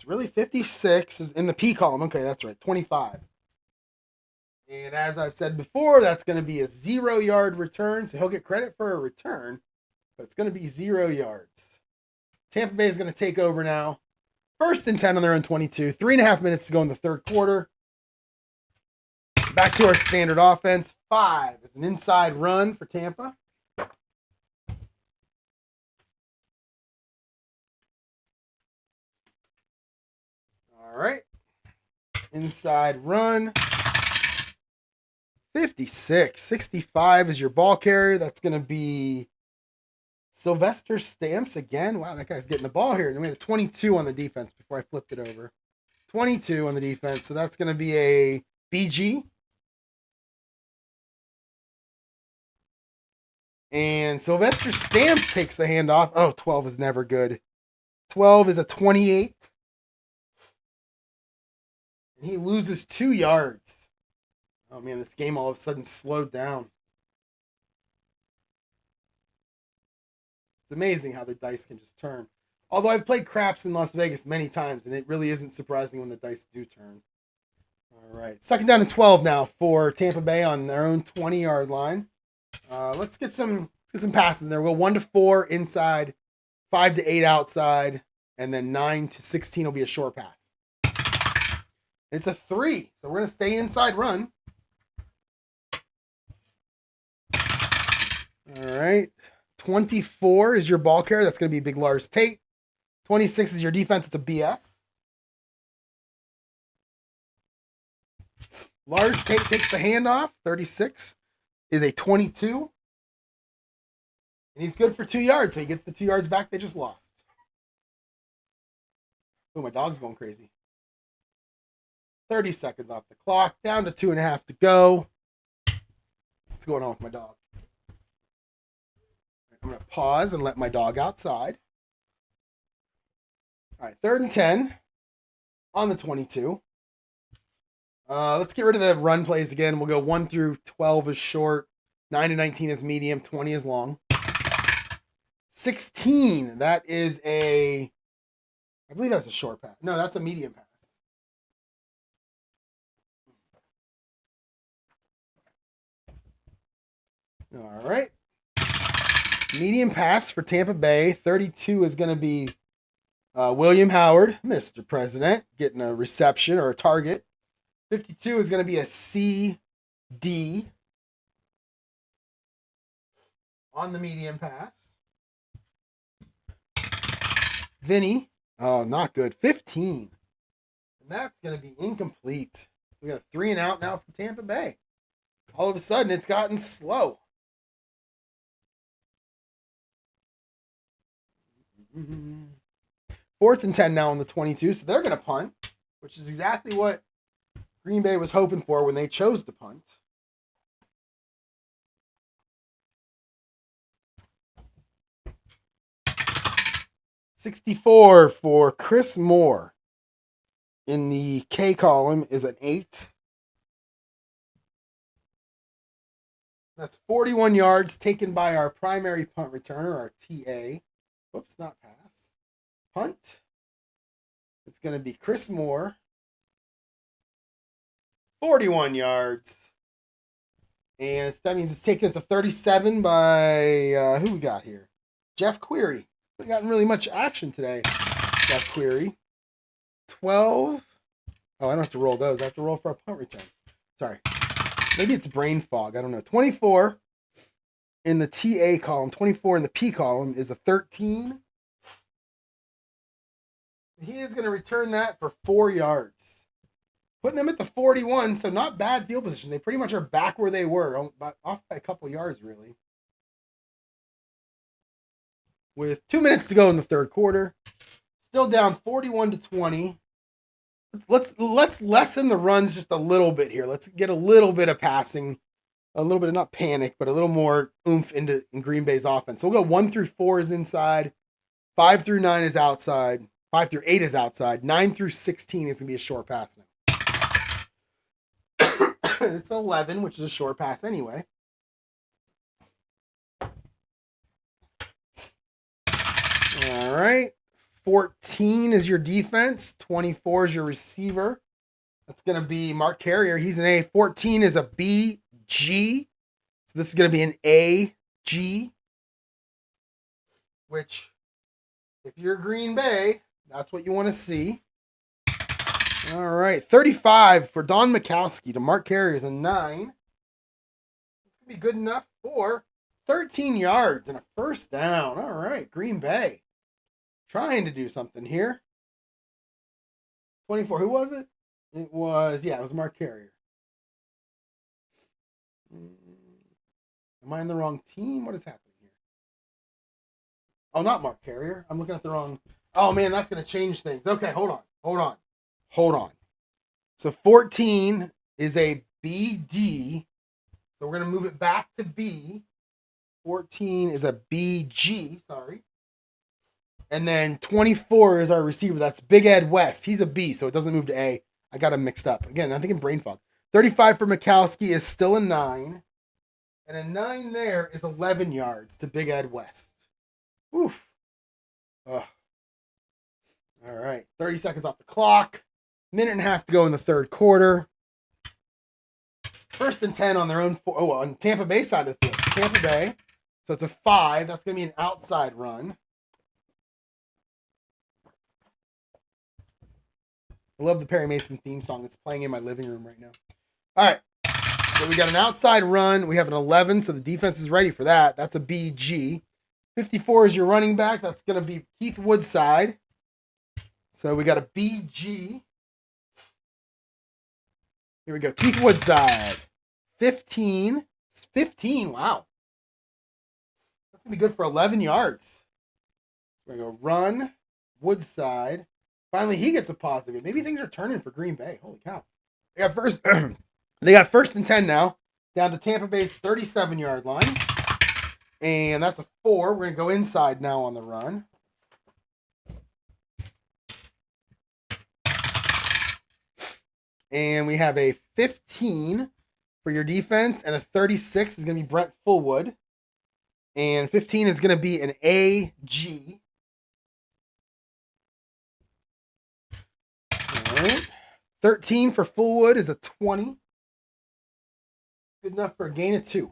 Really? 56 is in the P column. Okay, that's right. 25. And as I've said before, that's going to be a 0-yard return. So he'll get credit for a return. But it's going to be 0 yards. Tampa Bay is going to take over now. 1st and 10 on their own 22. 3.5 minutes to go in the 3rd quarter. Back to our standard offense. 5 is an inside run for Tampa. All right. Inside run. 56. 65 is your ball carrier. That's going to be Sylvester Stamps again. Wow, that guy's getting the ball here. And we had a 22 on the defense before I flipped it over. 22 on the defense. So that's going to be a BG. And Sylvester Stamps takes the handoff. Oh, 12 is never good. 12 is a 28. And he loses 2 yards. Oh, man, this game all of a sudden slowed down. It's amazing how the dice can just turn. Although I've played craps in Las Vegas many times, and it really isn't surprising when the dice do turn. All right. 2nd down and 12 now for Tampa Bay on their own 20-yard line. Let's get some passes in there. We'll go 1 to 4 inside, 5 to 8 outside, and then 9 to 16 will be a short pass. It's a 3, so we're going to stay inside run. All right. 24 is your ball carrier. That's going to be Big Lars Tate. 26 is your defense. It's a BS. Lars Tate takes the handoff. 36 is a 22. And he's good for 2 yards, so he gets the 2 yards back they just lost. Oh, my dog's going crazy. 30 seconds off the clock. Down to 2.5 to go. What's going on with my dog? I'm going to pause and let my dog outside. All right, 3rd and 10 on the 22. Let's get rid of the run plays again. We'll go 1 through 12 is short. 9 to 19 is medium. 20 is long. 16, that is I believe that's a short pass. No, that's a medium pass. All right. Medium pass for Tampa Bay. 32 is going to be William Howard, Mr. President, getting a reception or a target. 52 is going to be a CD. on the medium pass. Vinny, oh, not good. 15. And that's going to be incomplete. So we got a 3 and out now for Tampa Bay. All of a sudden, it's gotten slow. Fourth and 10 now on the 22, so they're going to punt, which is exactly what Green Bay was hoping for when they chose to punt. $64 for Chris Moore. In the K column is an 8. That's 41 yards taken by our primary punt returner, our TA. Whoops, not pass. Punt. It's going to be Chris Moore. 41 yards. And that means it's taken at the 37 by, who we got here? Jeff Query. We haven't gotten really much action today, Jeff Query. 12. Oh, I don't have to roll those. I have to roll for a punt return. Sorry. Maybe it's brain fog. I don't know. 24 in the TA column. 24 in the P column is a 13. He is going to return that for 4 yards. Putting them at the 41, so not bad field position. They pretty much are back where they were, off by a couple yards, really. With 2 minutes to go in the third quarter. Still down 41-20. Let's lessen the runs just a little bit here. Let's get a little bit of passing, a little bit of not panic, but a little more oomph in Green Bay's offense. So we'll go 1 through 4 is inside, 5 through 9 is outside, 5 through 8 is outside, 9 through 16 is gonna be a short pass now. It's 11, which is a short pass anyway. All right. 14 is your defense. 24 is your receiver. That's going to be Mark Carrier. He's an A. 14 is a BG. So this is going to be an AG. Which, if you're Green Bay, that's what you want to see. All right. 35 for Don Mikowski to Mark Carrier is a 9. It's going to be good enough for 13 yards and a first down. All right. Green Bay. Trying to do something here. 24. Who was it? It was Mark Carrier. Am I in the wrong team? What is happening here? Oh, not Mark Carrier. I'm looking at the wrong. Oh, man, that's going to change things. Okay, hold on. So 14 is a BD. So we're going to move it back to B. 14 is a BG. Sorry. And then 24 is our receiver. That's Big Ed West. He's a B, so it doesn't move to A. I got him mixed up. Again, I'm thinking brain fog. 35 for Mikowski is still a 9. And a 9 there is 11 yards to Big Ed West. Oof. Ugh. All right. 30 seconds off the clock. Minute and a half to go in the third quarter. First and 10 on their own. On Tampa Bay side of the field. Tampa Bay. So it's a 5. That's going to be an outside run. I love the Perry Mason theme song. It's playing in my living room right now. All right. So we got an outside run. We have an 11, so the defense is ready for that. That's a BG. 54 is your running back. That's going to be Keith Woodside. So we got a BG. Here we go. Keith Woodside. 15. 15. Wow. That's going to be good for 11 yards. We're going to go run. Woodside. Finally, he gets a positive. Maybe things are turning for Green Bay. Holy cow. They got first and 10 now. Down to Tampa Bay's 37-yard line. And that's a 4. We're going to go inside now on the run. And we have a 15 for your defense. And a 36 is going to be Brett Fullwood. And 15 is going to be an AG. All right. 13 for Fullwood is a 20. Good enough for a gain of 2.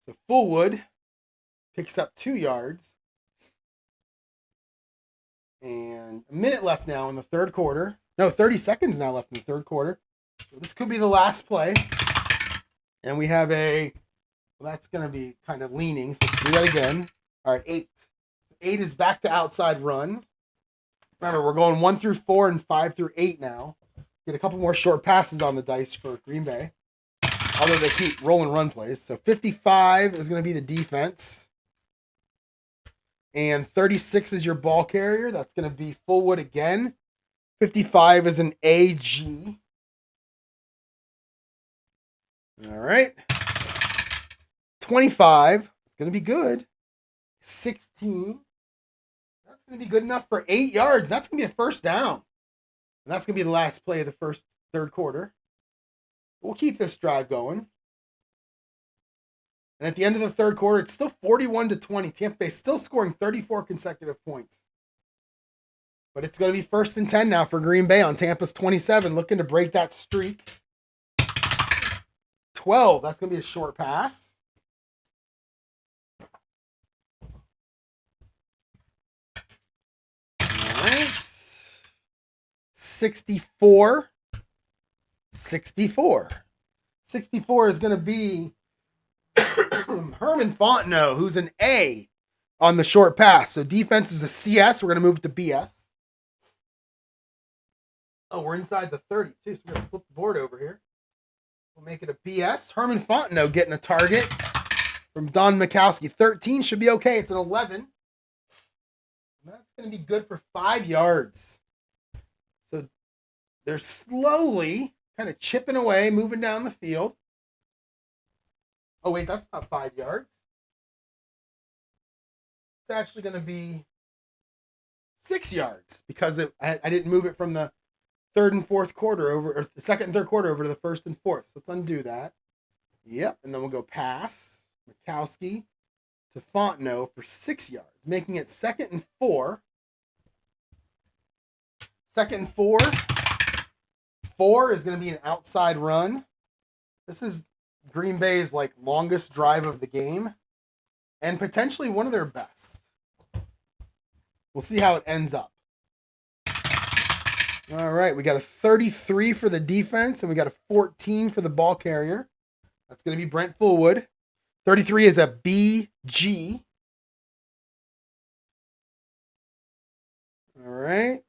So Fullwood picks up 2 yards. And a minute left now in the third quarter. No, 30 seconds now left in the third quarter. So this could be the last play. And we have a Well, that's going to be kind of leaning. So let's do that again. All right, 8. 8 is back to outside run. Remember, we're going 1 through 4 and 5 through 8 now. Get a couple more short passes on the dice for Green Bay. Although they keep rolling run plays. So 55 is going to be the defense. And 36 is your ball carrier. That's going to be Fullwood again. 55 is an AG. All right. 25. It's going to be good. 16. That's going to be good enough for 8 yards. That's going to be a first down. And that's going to be the last play of the third quarter. We'll keep this drive going. And at the end of the third quarter, it's still 41-20. Tampa Bay still scoring 34 consecutive points. But it's going to be 1st and 10 now for Green Bay on Tampa's 27, looking to break that streak. 12, that's going to be a short pass. All right. 64. 64. 64 is going to be Herman Fontenot, who's an A on the short pass. So defense is a CS. We're going to move it to BS. Oh, we're inside the 30 too, so we're going to flip the board over here. We'll make it a BS. Herman Fontenot getting a target from Don Mikowski. 13 should be okay. It's an 11. And that's going to be good for 5 yards. So they're slowly kind of chipping away, moving down the field. Oh, wait, that's not 5 yards. It's actually going to be 6 yards because I didn't move it from the third and fourth quarter over, or the second and third quarter over to the first and fourth. So let's undo that. Yep, and then we'll go pass Mikowski to Fontenot for 6 yards, making it 2nd and 4. 2nd and 4. 4 is going to be an outside run. This is Green Bay's longest drive of the game and potentially one of their best. We'll see how it ends up. All right, we got a 33 for the defense and we got a 14 for the ball carrier. That's going to be Brent Fullwood. 33 is a BG. All right.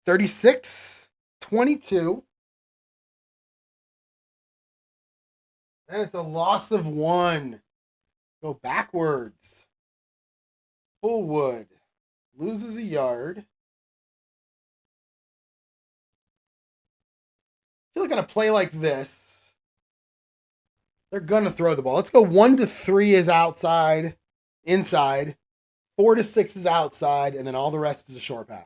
36, 22. And it's a loss of 1. Go backwards. Fullwood loses a yard. I feel like on a play like this, they're going to throw the ball. Let's go 1 to 3 is outside, inside. 4 to 6 is outside, and then all the rest is a short pass.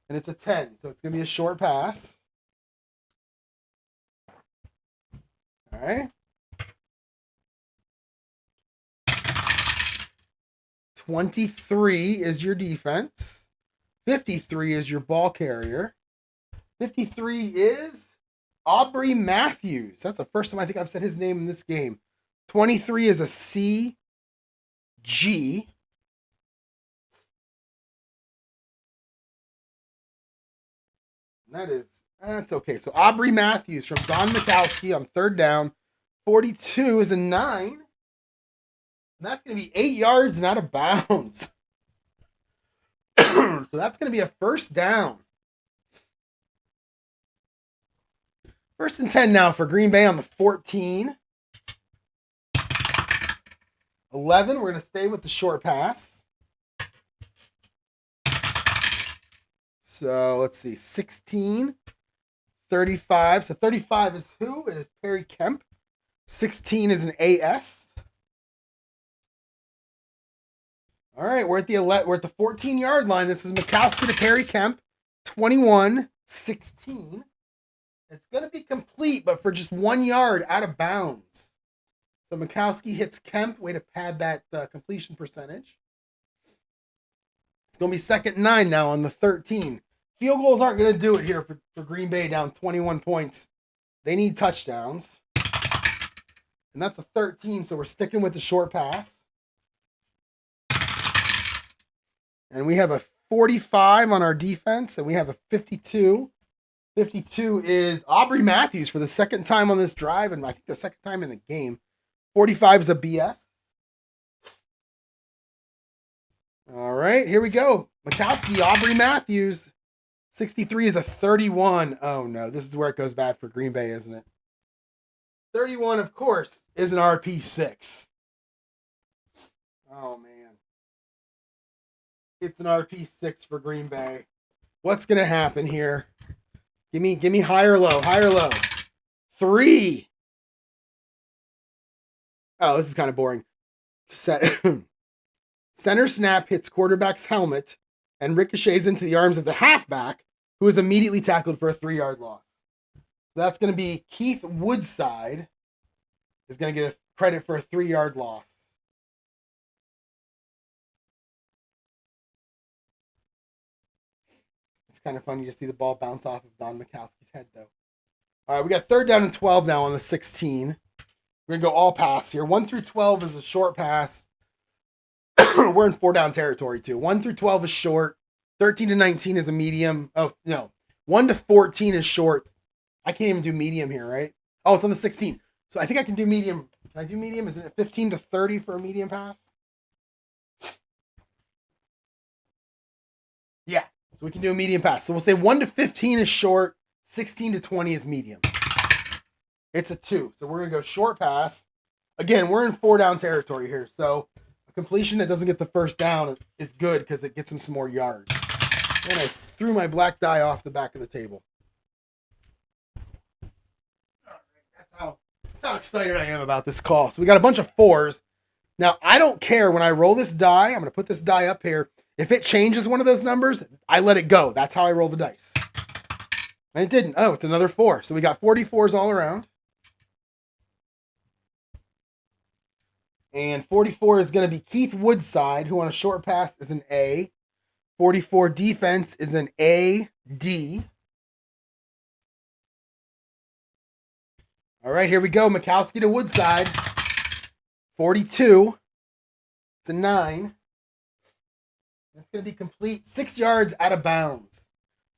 And it's a 10, so it's going to be a short pass. All right. 23 is your defense. 53 is your ball carrier. 53 is Aubrey Matthews. That's the first time I think I've said his name in this game. 23 is a CG. That's okay. So Aubrey Matthews from Don Mikowski on 3rd down. 42 is a 9. And that's going to be 8 yards and out of bounds. So that's going to be a first down. 1st and 10 now for Green Bay on the 14. 11, we're going to stay with the short pass. So let's see, 16, 35. So 35 is who? It is Perry Kemp. 16 is an AS. All right, we're at the 14-yard line. This is Mikowski to Perry Kemp. 21-16. It's going to be complete, but for just 1 yard out of bounds. So Mikowski hits Kemp. Way to pad that completion percentage. It's going to be 2nd and 9 now on the 13. Field goals aren't going to do it here for Green Bay down 21 points. They need touchdowns. And that's a 13, so we're sticking with the short pass. And we have a 45 on our defense, and we have a 52 52 is Aubrey Matthews for the second time on this drive, and I think the second time in the game. 45 is a BS. All right, here we go. Mikowski, Aubrey Matthews. 63 is a 31. Oh, no. This is where it goes bad for Green Bay, isn't it? 31, of course, is an RP6. Oh, man. It's an RP6 for Green Bay. What's going to happen here? Give me high or low. High or low. 3. Oh, this is kind of boring. Center snap hits quarterback's helmet and ricochets into the arms of the halfback, who is immediately tackled for a 3-yard loss. So that's going to be Keith Woodside is going to get a credit for a 3-yard loss. It's kind of funny to see the ball bounce off of Don Mikowski's head, though. All right, we got 3rd down and 12 now on the 16. We're going to go all pass here. 1 through 12 is a short pass. We're in 4-down territory, too. 1 through 12 is short. 13 to 19 is a medium. Oh, no. 1 to 14 is short. I can't even do medium here, right? Oh, it's on the 16. So I think I can do medium. Can I do medium? Isn't it 15 to 30 for a medium pass? Yeah. So we can do a medium pass. So we'll say 1 to 15 is short. 16 to 20 is medium. It's a 2. So we're going to go short pass. Again, we're in 4-down territory here. So a completion that doesn't get the first down is good because it gets him some more yards. And I threw my black die off the back of the table. That's how excited I am about this call. So we got a bunch of 4s. Now, I don't care when I roll this die. I'm going to put this die up here. If it changes one of those numbers, I let it go. That's how I roll the dice. And it didn't. Oh, it's another 4. So we got 44s all around. And 44 is going to be Keith Woodside, who on a short pass is an A. 44 defense is an AD. All right, here we go. Mikowski to Woodside. 42. It's a 9. That's going to be complete. 6 yards out of bounds. So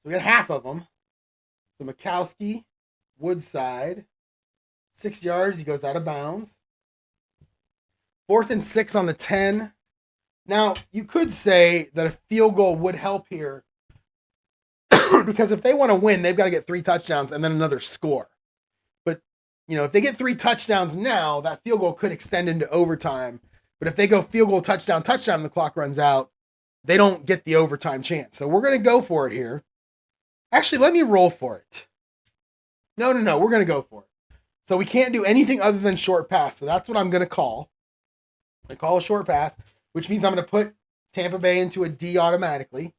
we got half of them. So Mikowski, Woodside. 6 yards. He goes out of bounds. 4th and 6 on the 10. Now, you could say that a field goal would help here because if they want to win, they've got to get 3 touchdowns and then another score. But, if they get 3 touchdowns now, that field goal could extend into overtime. But if they go field goal, touchdown, and the clock runs out, they don't get the overtime chance. So we're going to go for it here. Actually, let me roll for it. No. We're going to go for it. So we can't do anything other than short pass. So that's what I'm going to call. I call a short pass, which means I'm going to put Tampa Bay into a D automatically.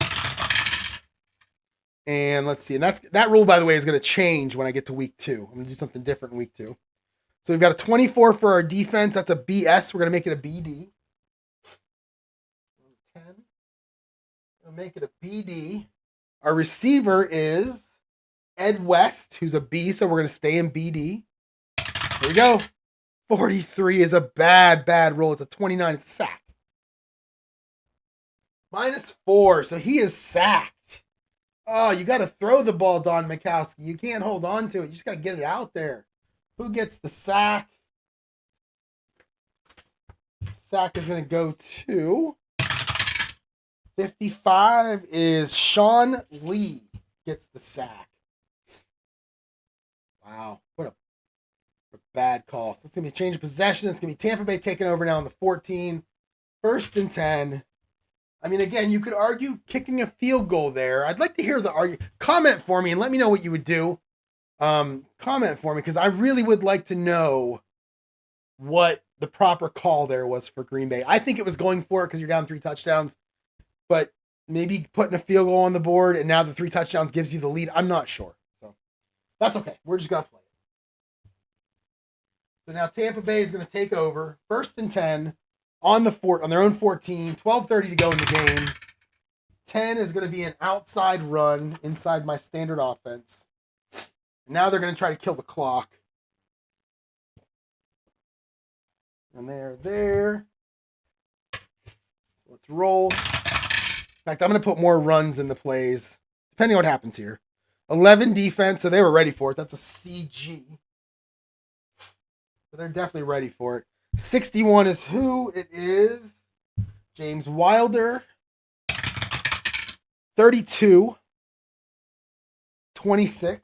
And let's see. And that rule, by the way, is going to change when I get to week 2. I'm going to do something different in week 2. So we've got a 24 for our defense. That's a BS. We're going to make it a BD. 10. We'll make it a BD. Our receiver is Ed West, who's a B, so we're going to stay in BD. Here we go. 43 is a bad roll. It's a 29. It's a sack. -4, so he is sacked. Oh, you got to throw the ball, Don Mikowski. You can't hold on to it. You just got to get it out there. Who gets the sack? Sack is going to go to 55 is Sean Lee gets the sack. Wow, what a bad call. So it's going to be a change of possession. It's going to be Tampa Bay taking over now on the 14. 1st and 10. I mean, again, you could argue kicking a field goal there. I'd like to hear the argument. Comment for me and let me know what you would do. Comment for me because I really would like to know what the proper call there was for Green Bay. I think it was going for it because you're down 3 touchdowns. But maybe putting a field goal on the board and now the 3 touchdowns gives you the lead. I'm not sure. So that's okay. We're just going to play it. So now Tampa Bay is going to take over. 1st and 10 on their own 14. 12:30 to go in the game. 10 is going to be an outside run inside my standard offense. Now they're going to try to kill the clock. And they're there. So let's roll. In fact, I'm going to put more runs in the plays, depending on what happens here. 11 defense, so they were ready for it. That's a CG. But they're definitely ready for it. 61 is who? It is James Wilder. 32. 26.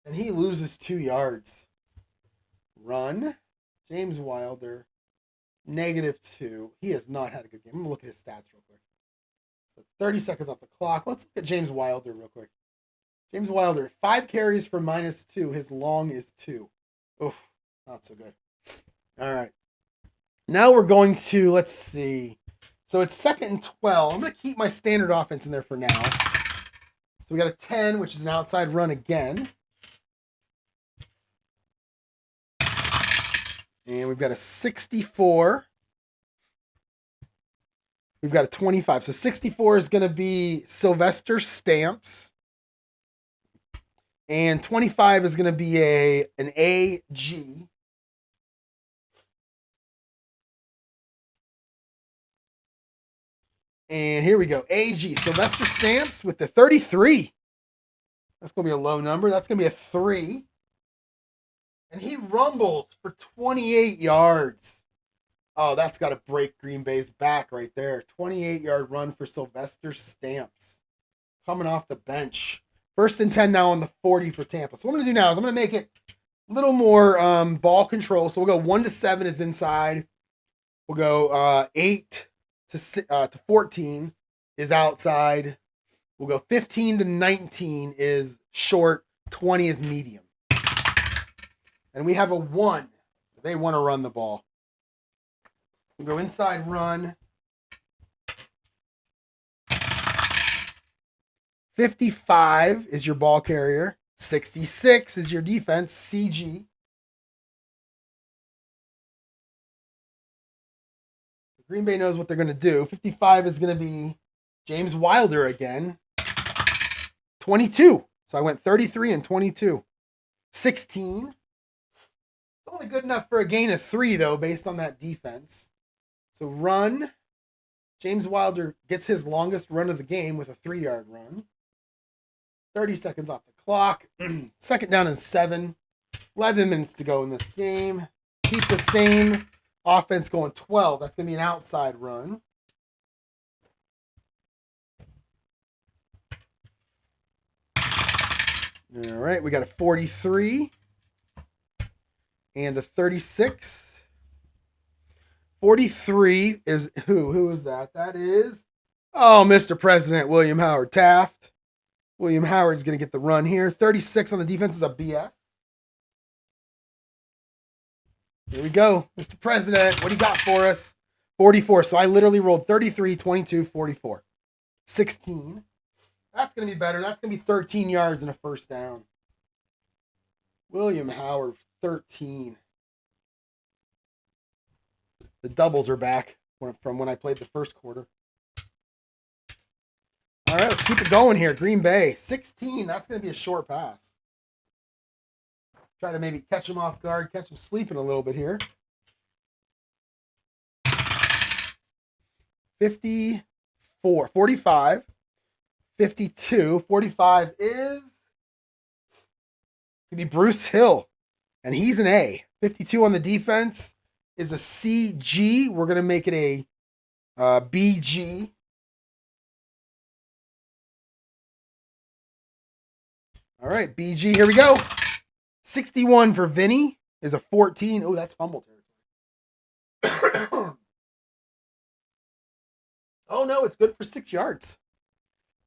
And he loses 2 yards. Run. James Wilder. -2. He has not had a good game. I'm going to look at his stats real quick. So 30 seconds off the clock. Let's look at James Wilder real quick. James Wilder, 5 carries for -2. His long is 2. Oof, not so good. All right. Now we're going to, let's see. So it's 2nd and 12. I'm going to keep my standard offense in there for now. So we got a 10, which is an outside run again. And we've got a 64. We've got a 25. So 64 is going to be Sylvester Stamps. And 25 is going to be an AG. And here we go. AG, Sylvester Stamps with the 33. That's going to be a low number. That's going to be a 3. And he rumbles for 28 yards. Oh, that's got to break Green Bay's back right there. 28-yard run for Sylvester Stamps. Coming off the bench. 1st and 10 now on the 40 for Tampa. So what I'm going to do now is I'm going to make it a little more ball control. So we'll go 1 to 7 is inside. We'll go 8 to 14 is outside. We'll go 15 to 19 is short. 20 is medium. And we have a 1. They want to run the ball. We'll go inside run. 55 is your ball carrier. 66 is your defense, CG. Green Bay knows what they're going to do. 55 is going to be James Wilder again. 22. So I went 33 and 22. 16. It's only good enough for a gain of 3, though, based on that defense. So run. James Wilder gets his longest run of the game with a 3-yard run. 30 seconds off the clock. 2nd down and 7. 11 minutes to go in this game. Keep the same offense going. 12. That's going to be an outside run. All right. We got a 43 and a 36. 43 is who? Who is that? That is, Mr. President William Howard Taft. William Howard's going to get the run here. 36 on the defense is a BS. Here we go. Mr. President, what do you got for us? 44. So I literally rolled 33, 22, 44. 16. That's going to be better. That's going to be 13 yards and a 1st down. William Howard, 13. The doubles are back from when I played the 1st quarter. All right, let's keep it going here. Green Bay, 16. That's going to be a short pass. Try to maybe catch him off guard, catch him sleeping a little bit here. 54, 45, 52, 45 is going to be Bruce Hill, and he's an A. 52 on the defense is a CG. We're going to make it a BG. All right, BG, here we go. 61 for Vinny is a 14. Oh, that's fumble territory. Oh, no, it's good for 6 yards.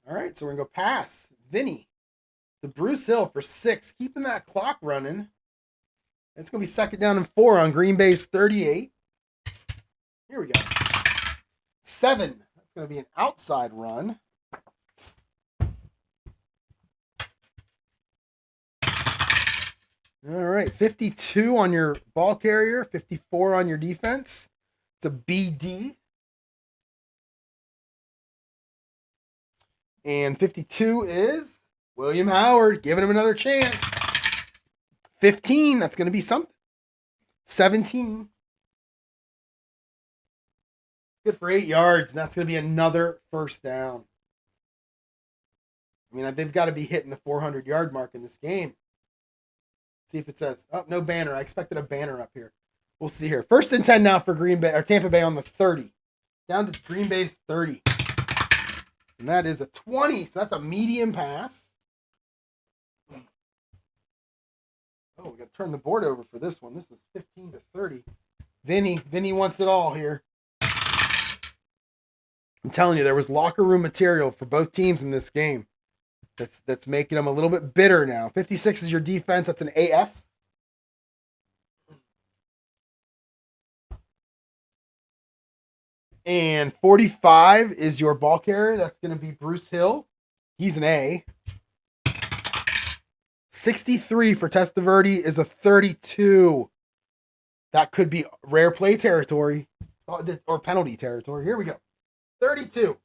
All right, so we're going to go pass. Vinny to Bruce Hill for 6, keeping that clock running. It's going to be 2nd down and 4 on Green Bay's 38. Here we go. 7. That's going to be an outside run. All right, 52 on your ball carrier, 54 on your defense. It's a BD. And 52 is William Howard, giving him another chance. 15, that's going to be something. 17. Good for 8 yards, and that's going to be another 1st down. I mean, they've got to be hitting the 400-yard mark in this game. See if it says, oh, no banner. I expected a banner up here. We'll see here. 1st and 10 now for Green Bay or Tampa Bay on the 30. Down to Green Bay's 30. And that is a 20. So that's a medium pass. Oh, we got to turn the board over for this one. This is 15 to 30. Vinny wants it all here. I'm telling you, there was locker room material for both teams in this game. That's making them a little bit bitter now. 56 is your defense. That's an AS. And 45 is your ball carrier. That's going to be Bruce Hill. He's an A. 63 for Testaverde is a 32. That could be rare play territory or penalty territory. Here we go. 32.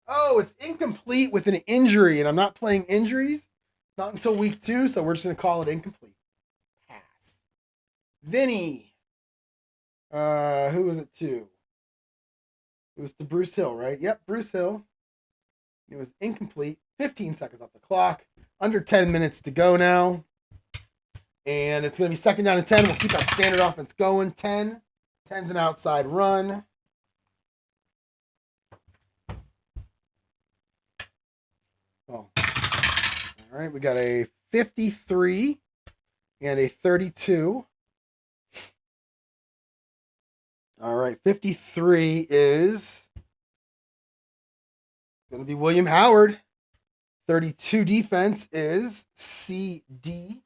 Oh, it's incomplete with an injury, and I'm not playing injuries. Not until week 2, so we're just going to call it incomplete. Pass. Vinny. Who was it to? It was to Bruce Hill, right? Yep, Bruce Hill. It was incomplete. 15 seconds off the clock. Under 10 minutes to go now. And it's going to be 2nd down and 10. We'll keep that standard offense going. 10. 10's an outside run. Oh. All right, we got a 53 and a 32. All right, 53 is going to be William Howard. 32 defense is CD.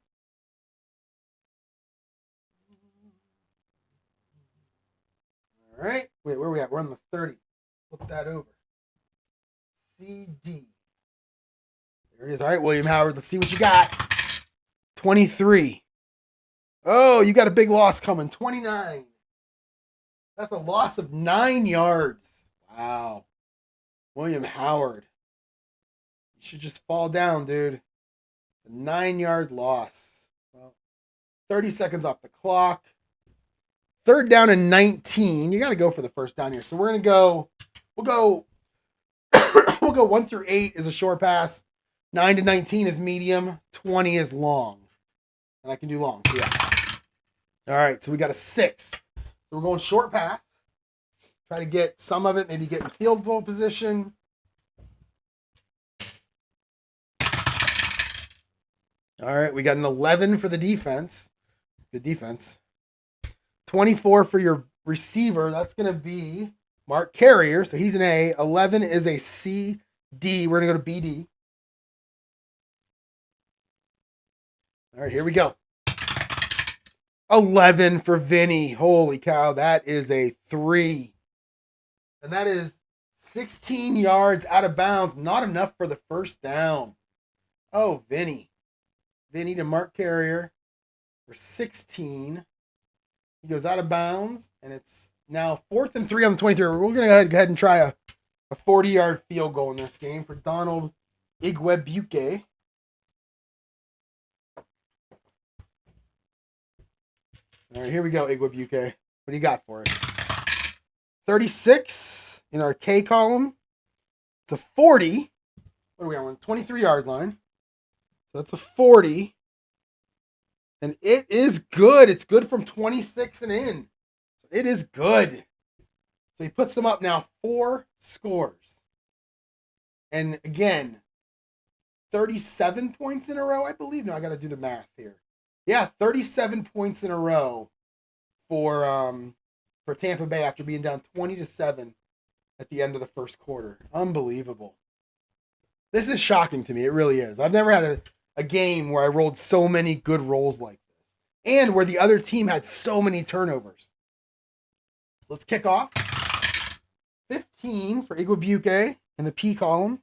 All right, wait, where are we at? We're on the 30. Flip that over. CD. There it is. All right, William Howard, let's see what you got. 23. Oh, you got a big loss coming. 29. That's a loss of 9 yards. Wow. William Howard. You should just fall down, dude. A 9-yard loss. Well, 30 seconds off the clock. 3rd down and 19. You got to go for the 1st down here. So we're going to go, we'll go 1 through 8 is a short pass. 9 to 19 is medium. 20 is long. And I can do long. So yeah. All right, so we got a 6. So we're going short pass. Try to get some of it, maybe get in field goal position. All right, we got an 11 for the defense. Good defense. 24 for your receiver. That's going to be Mark Carrier. So he's an A. 11 is a C, D. We're going to go to BD. All right, here we go. 11 for Vinny. Holy cow, that is a 3. And that is 16 yards out of bounds. Not enough for the 1st down. Oh, Vinny. Vinny to Mark Carrier for 16. He goes out of bounds, and it's now 4th and 3 on the 23. We're going to go ahead and try a 40-yard field goal in this game for Donald Igwebuike. All right, here we go, Igwebuike. What do you got for us? 36 in our K column. It's a 40. What are we on? 23-yard line. So that's a 40. And it is good. It's good from 26 and in. It is good. So he puts them up now 4 scores. And again, 37 points in a row, I believe. No, I got to do the math here. Yeah, 37 points in a row for Tampa Bay after being down 20-7 at the end of the 1st quarter. Unbelievable. This is shocking to me. It really is. I've never had a game where I rolled so many good rolls like this and where the other team had so many turnovers. So let's kick off. 15 for Igwebuike in the P column.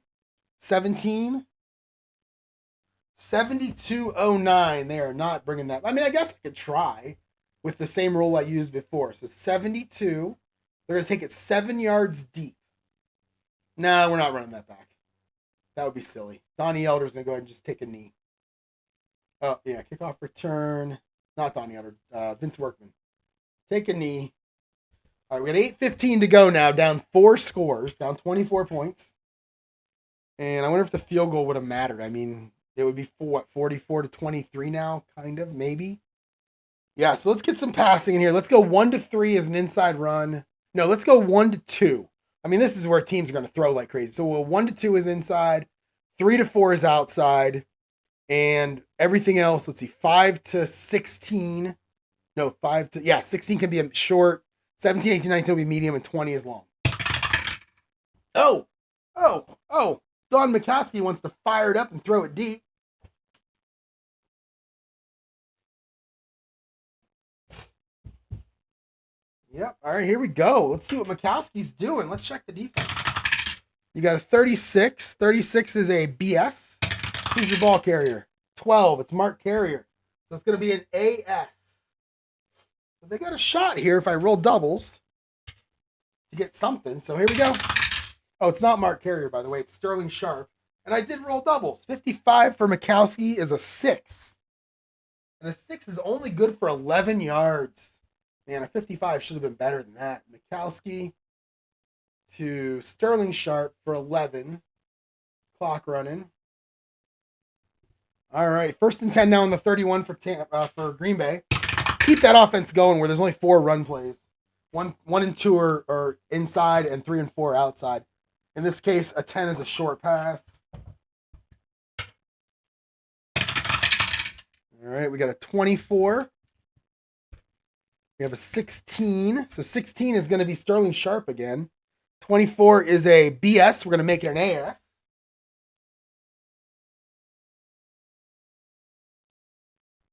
17. 7209. They are not bringing that. I mean, I guess I could try with the same roll I used before. So 72. They're going to take it 7 yards deep. No, we're not running that back. That would be silly. Donnie Elder's going to go ahead and just take a knee. Oh, yeah. Kickoff return. Not Donnie Elder. Vince Workman. Take a knee. All right, we got 8:15 to go now. Down 4 scores. Down 24 points. And I wonder if the field goal would have mattered. I mean, it would be for what, 44-23 now, kind of, maybe. Yeah, so let's get some passing in here. Let's go 1-3 as an inside run. No, let's go 1-2. I mean, this is where teams are going to throw like crazy. So 1-2 is inside, 3-4 is outside, and everything else. Let's see, 5-16. No, 16 can be a short. 17, 18, 19 will be medium, and 20 is long. Oh. Don McCaskey wants to fire it up and throw it deep. Yep. All right, here we go. Let's see what Mikowski's doing. Let's check the defense. You got a 36. 36 is a BS. Who's your ball carrier? 12. It's Mark Carrier. So it's going to be an AS. So they got a shot here if I roll doubles to get something. So here we go. Oh, it's not Mark Carrier, by the way. It's Sterling Sharp. And I did roll doubles. 55 for Mikowski is a 6. And a 6 is only good for 11 yards. Man, a 55 should have been better than that. Mikowski to Sterling Sharp for 11. Clock running. All right, 1st and 10 now on the 31 for Green Bay. Keep that offense going where there's only 4 run plays. 1 and 2 are inside and 3 and 4 outside. In this case, a 10 is a short pass. All right, we got a 24. We have a 16. So 16 is going to be Sterling Sharp again. 24 is a BS. We're going to make it an AS.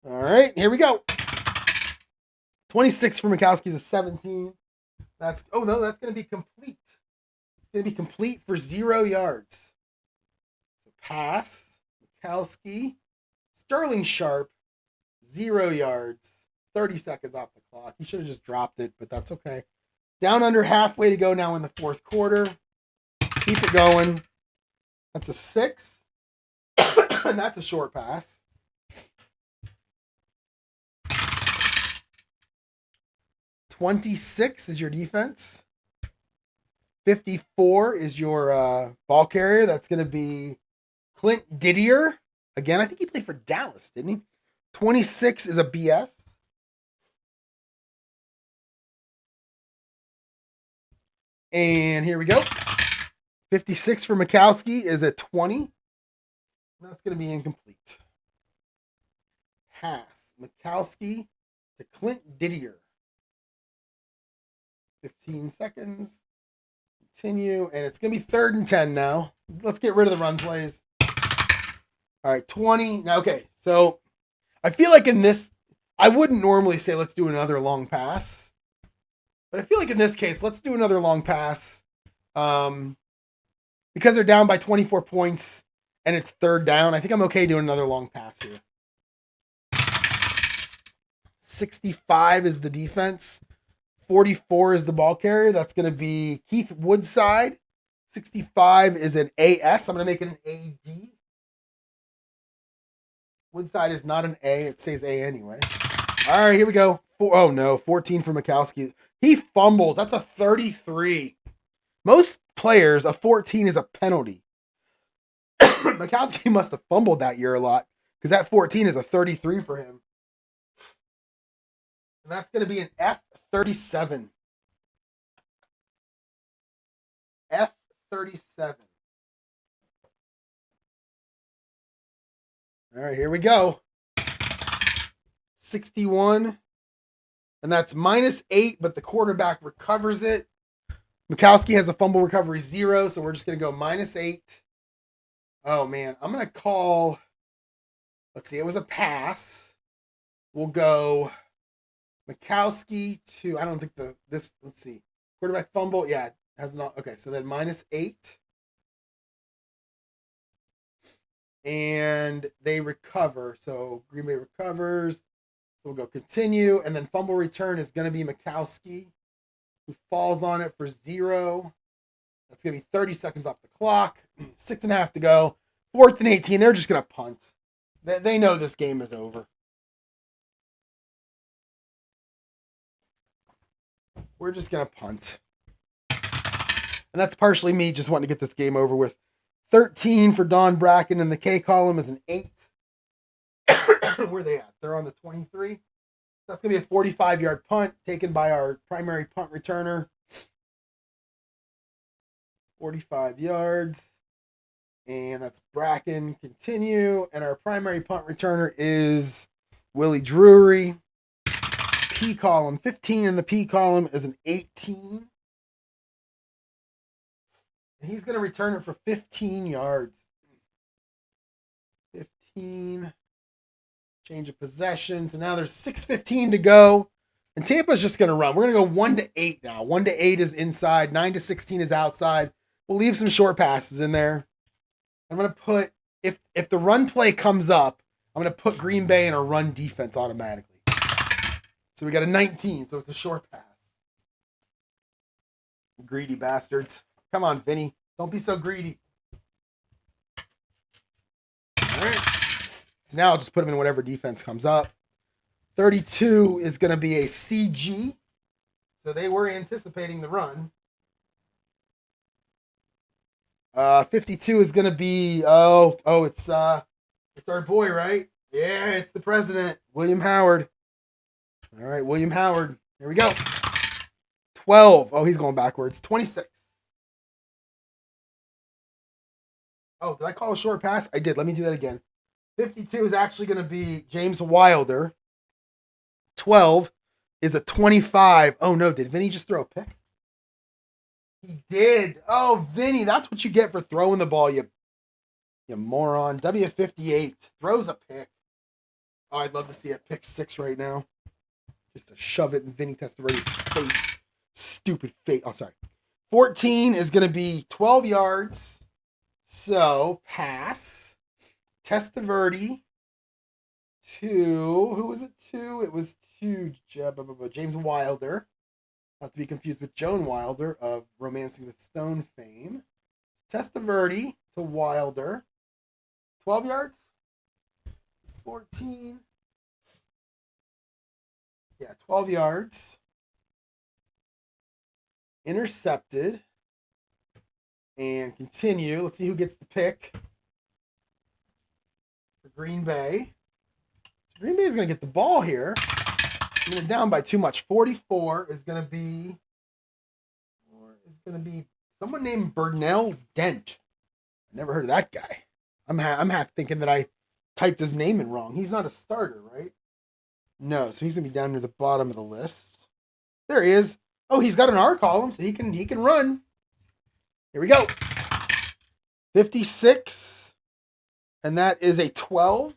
All right, here we go. 26 for Mikowski is a 17. That's going to be complete. It's going to be complete for 0 yards. So pass, Mikowski, Sterling Sharp, 0 yards. 30 seconds off the clock. He should have just dropped it, but that's okay. Down under halfway to go now in the 4th quarter. Keep it going. That's a 6. And that's a short pass. 26 is your defense. 54 is your ball carrier. That's going to be Clint Didier. Again, I think he played for Dallas, didn't he? 26 is a BS. And here we go. 56 for Mikowski is a 20. That's going to be incomplete. Pass. Mikowski to Clint Didier. 15 seconds. Continue. And it's going to be 3rd and 10 now. Let's get rid of the run plays. All right, 20. Now, okay, so I feel like in this, I wouldn't normally say let's do another long pass. But I feel like in this case, let's do another long pass. Because they're down by 24 points and it's 3rd down, I think I'm okay doing another long pass here. 65 is the defense. 44 is the ball carrier. That's going to be Keith Woodside. 65 is an AS. I'm going to make it an AD. Woodside is not an A. It says A anyway. All right, here we go. 14 for Mikowski. He fumbles. That's a 33. Most players, a 14 is a penalty. Mikowski must have fumbled that year a lot because that 14 is a 33 for him. And that's going to be an F37. F37. All right, here we go. 61. And that's -8, but the quarterback recovers it. Mikowski has a fumble recovery 0, so we're just going to go -8. Oh, man. I'm going to call, let's see, it was a pass. We'll go Mikowski to, I don't think let's see. Quarterback fumble, yeah, has not, okay, so then -8. And they recover, so Green Bay recovers. We'll go continue, and then fumble return is going to be Mikowski, who falls on it for 0. That's going to be 30 seconds off the clock. 6.5 to go. 4th and 18. They're just going to punt. They know this game is over. We're just going to punt. And that's partially me just wanting to get this game over with. 13 for Don Bracken in the K column is an 8. Where are they at? They're on the 23. That's going to be a 45-yard punt taken by our primary punt returner. 45 yards. And that's Bracken. Continue. And our primary punt returner is Willie Drury. P column. 15 in the P column is an 18. And he's going to return it for 15 yards. 15. Change of possession. So now there's 6:15 to go. And Tampa's just going to run. We're going to go 1 to 8 now. 1 to 8 is inside. 9 to 16 is outside. We'll leave some short passes in there. I'm going to put, if the run play comes up, I'm going to put Green Bay in a run defense automatically. So we got a 19, so it's a short pass. Greedy bastards. Come on, Vinny. Don't be so greedy. All right. So now I'll just put them in whatever defense comes up. 32 is going to be a CG. So they were anticipating the run. 52 is going to be, it's our boy, right? Yeah, it's the president, William Howard. All right, William Howard. Here we go. 12. Oh, he's going backwards. 26. Oh, did I call a short pass? I did. Let me do that again. 52 is actually going to be James Wilder. 12 is a 25. Oh, no. Did Vinny just throw a pick? He did. Oh, Vinny, that's what you get for throwing the ball, you moron. W58 throws a pick. Oh, I'd love to see a pick 6 right now. Just to shove it in Vinny Testaverde's face. Stupid face. Oh, sorry. 14 is going to be 12 yards. So, pass. Testaverde to, who was it to? It was to James Wilder. Not to be confused with Joan Wilder of Romancing the Stone fame. Testaverde to Wilder. 12 yards? 14. Yeah, 12 yards. Intercepted. And continue. Let's see who gets the pick. For Green Bay. So Green Bay is going to get the ball here. I'm going down by too much. 44 is going to be someone named Burnell Dent. I never heard of that guy. I'm half thinking that I typed his name in wrong. He's not a starter, right? No, so he's going to be down near the bottom of the list. There he is. Oh, he's got an R column, so he can run. Here we go. 56. And that is a 12.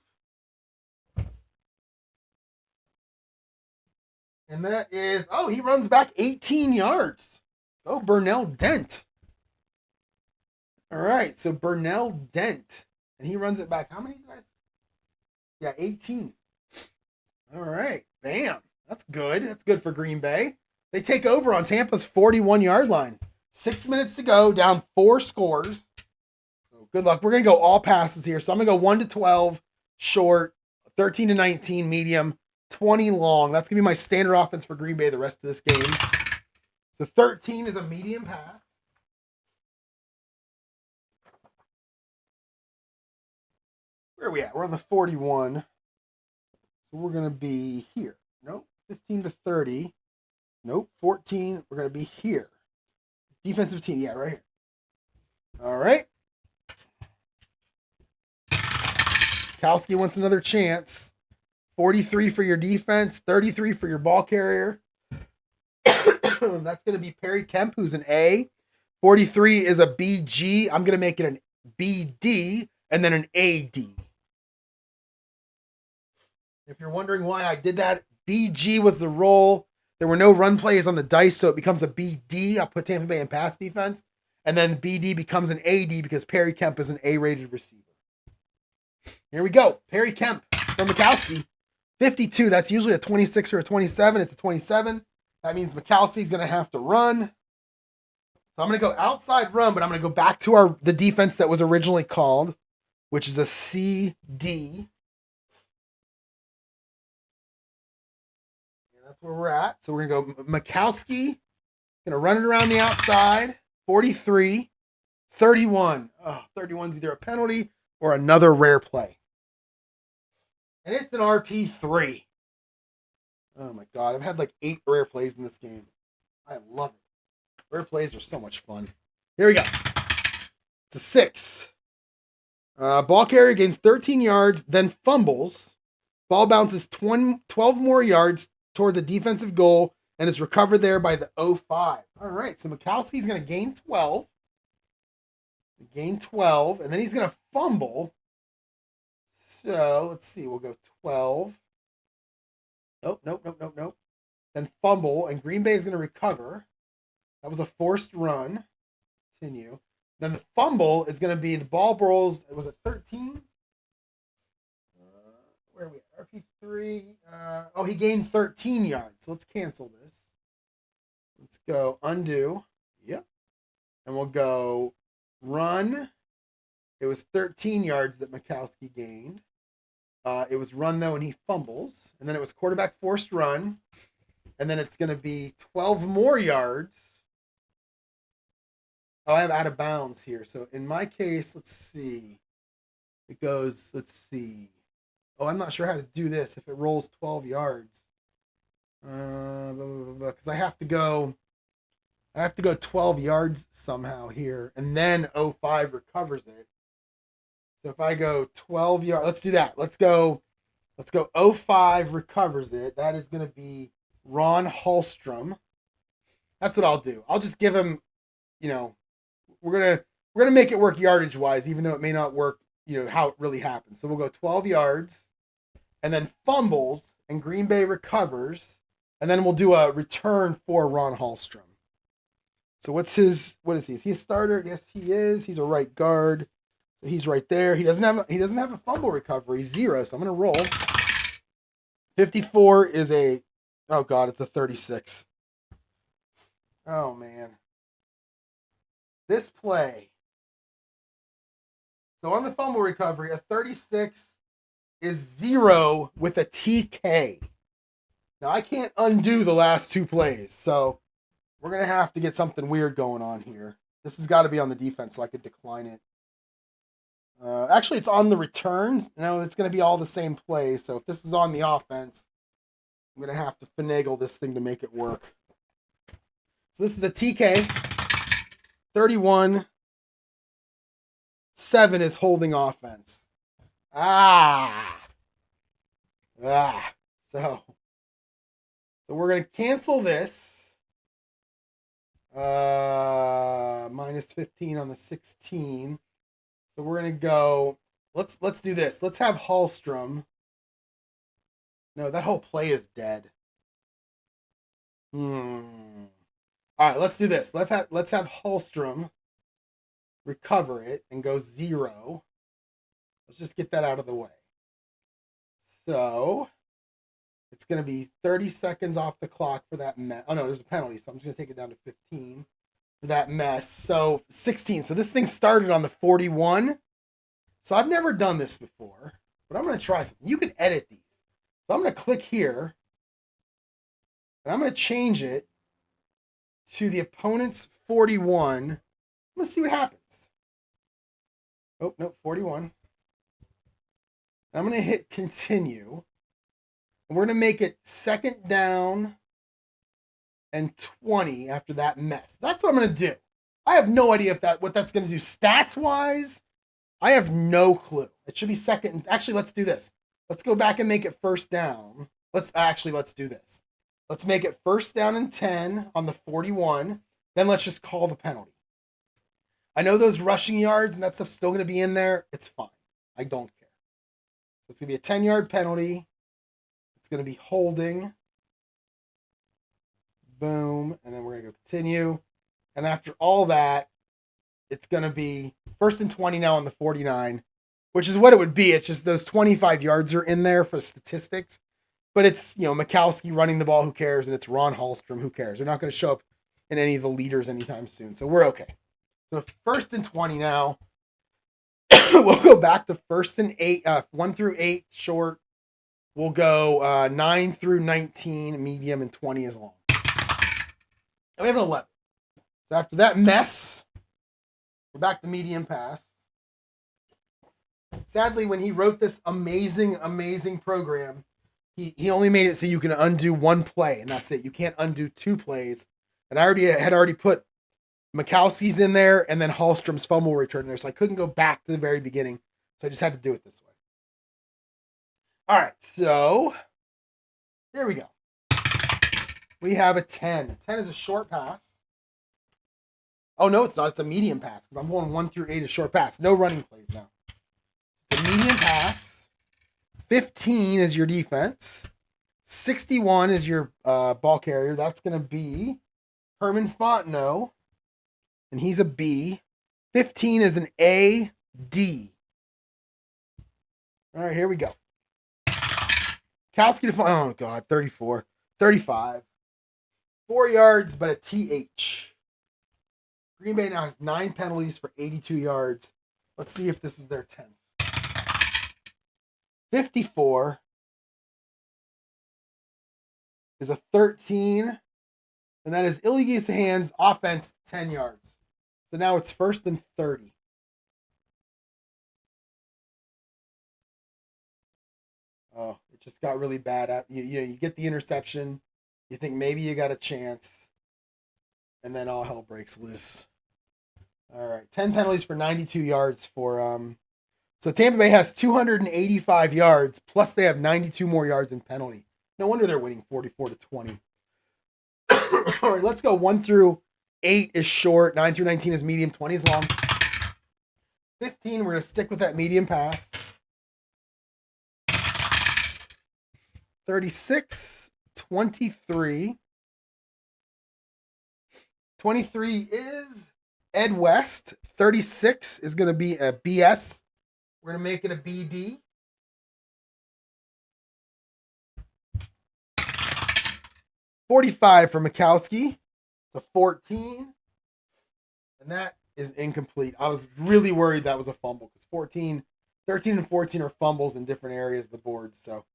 And that is, he runs back 18 yards. Oh, Burnell Dent. All right, so Burnell Dent. And he runs it back. How many did I say? Yeah, 18. All right, bam. That's good. That's good for Green Bay. They take over on Tampa's 41-yard line. 6 minutes to go, down 4 scores. So good luck. We're going to go all passes here. So I'm going to go 1 to 12 short, 13 to 19 medium, 20 long. That's going to be my standard offense for Green Bay the rest of this game. So 13 is a medium pass. Where are we at? We're on the 41. So we're going to be here. Nope. 15 to 30. Nope. 14. We're going to be here. Defensive team. Yeah, right here. All right. Kowski wants another chance. 43 for your defense. 33 for your ball carrier. That's going to be Perry Kemp, who's an A. 43 is a BG. I'm going to make it an BD and then an AD. If you're wondering why I did that, BG was the roll. There were no run plays on the dice, so it becomes a BD. I'll put Tampa Bay in pass defense. And then BD becomes an AD because Perry Kemp is an A-rated receiver. Here we go. Perry Kemp from Mikowski. 52. That's usually a 26 or a 27. It's a 27. That means Mikowski's going to have to run. So I'm going to go outside run, but I'm going to go back to the defense that was originally called, which is a CD. And that's where we're at. So we're going to go Mikowski. Going to run it around the outside. 43. 31. Oh, 31's either a penalty or another rare play. And it's an RP3. Oh my God. I've had like 8 rare plays in this game. I love it. Rare plays are so much fun. Here we go. It's a 6. Ball carrier gains 13 yards, then fumbles. Ball bounces 12 more yards toward the defensive goal and is recovered there by the 05. All right, so Mikowski's going to gain 12. And then he's going to fumble. So let's see. We'll go 12. Nope. Then fumble, and Green Bay is going to recover. That was a forced run. Continue. Then the fumble is going to be the ball rolls. Was it 13? Where are we at? RP3. He gained 13 yards. So let's cancel this. Let's go undo. Yep. And we'll go run. It was 13 yards that Mikowski gained. It was run, though, and he fumbles. And then it was quarterback forced run. And then it's going to be 12 more yards. Oh, I have out of bounds here. So in my case, let's see. It goes, let's see. Oh, I'm not sure how to do this if it rolls 12 yards. Because I have to go 12 yards somehow here. And then 05 recovers it. So if I go 12 yards, let's do that. Let's go 05 recovers it. That is going to be Ron Hallstrom. That's what I'll do. I'll just give him, we're gonna make it work yardage wise, even though it may not work, how it really happens. So we'll go 12 yards, and then fumbles, and Green Bay recovers, and then we'll do a return for Ron Hallstrom. So what is he? Is he a starter? Yes, he is. He's a right guard. So he's right there. He doesn't have a fumble recovery, 0. So I'm gonna roll. 54 is a, oh God, it's a 36. Oh man. This play. So on the fumble recovery, a 36 is 0 with a TK. Now I can't undo the last 2 plays, so we're going to have to get something weird going on here. This has got to be on the defense so I could decline it. Actually, it's on the returns. No, it's going to be all the same play, so if this is on the offense, I'm going to have to finagle this thing to make it work. So this is a TK. 31. 7 is holding offense. So we're going to cancel this. Minus 15 on the 16. So we're going to go, let's do this. Let's have Hallstrom. No, that whole play is dead. All right, let's do this. Let's have Hallstrom recover it and go 0. Let's just get that out of the way. So it's going to be 30 seconds off the clock for that mess. Oh, no, there's a penalty, so I'm just going to take it down to 15 for that mess. So 16. So this thing started on the 41. So I've never done this before, but I'm going to try something. You can edit these. So I'm going to click here, and I'm going to change it to the opponent's 41. Let's see what happens. Oh, no, 41. I'm going to hit continue. And we're going to make it 2nd down and 20 after that mess. That's what I'm going to do. I have no idea what that's going to do stats-wise. I have no clue. It should be second. Actually, let's do this. Let's go back and make it 1st down. Let's do this. Let's make it 1st down and 10 on the 41. Then let's just call the penalty. I know those rushing yards and that stuff's still going to be in there. It's fine. I don't care. So it's going to be a 10-yard penalty. It's going to be holding. Boom. And then we're going to go continue. And after all that, it's going to be 1st and 20 now on the 49, which is what it would be. It's just those 25 yards are in there for statistics. But it's, Mikowski running the ball, who cares? And it's Ron Hallstrom, who cares? They're not going to show up in any of the leaders anytime soon. So we're okay. So 1st and 20 now. We'll go back to 1st and 8, 1 through 8 short. We'll go 9 through 19 medium and 20 is long. And we have an 11. So after that mess, We're back to medium pass. Sadly, when he wrote this amazing, amazing program, he only made it so you can undo one play, and that's it. You can't undo two plays. And I had already put Mikowski's in there and then Hallstrom's fumble return there, so I couldn't go back to the very beginning. So I just had to do it this way. All right, so here we go. We have a 10. A 10 is a short pass. Oh, no, it's not. It's a medium pass because I'm going 1 through 8 is short pass. No running plays now. It's a medium pass. 15 is your defense. 61 is your ball carrier. That's going to be Herman Fontenot, and he's a B. 15 is an A, D. All right, here we go. Kowski to oh, God, 34. 35. 4 yards, but a TH. Green Bay now has 9 penalties for 82 yards. Let's see if this is their 10th. 54 is a 13, and that is illegal use of hands, offense, 10 yards. So now it's 1st and 30. Oh, it just got really bad. You get the interception. You think maybe you got a chance. And then all hell breaks loose. All right. 10 penalties for 92 yards for so Tampa Bay has 285 yards, plus they have 92 more yards in penalty. No wonder they're winning 44-20. All right, let's go. 1 through 8 is short, 9 through 19 is medium, 20 is long. 15, we're going to stick with that medium pass. 36, 23. 23 is Ed West. 36 is going to be a BS. We're going to make it a BD. 45 for Mikowski. It's a 14. And that is incomplete. I was really worried that was a fumble because 13 and 14 are fumbles in different areas of the board. So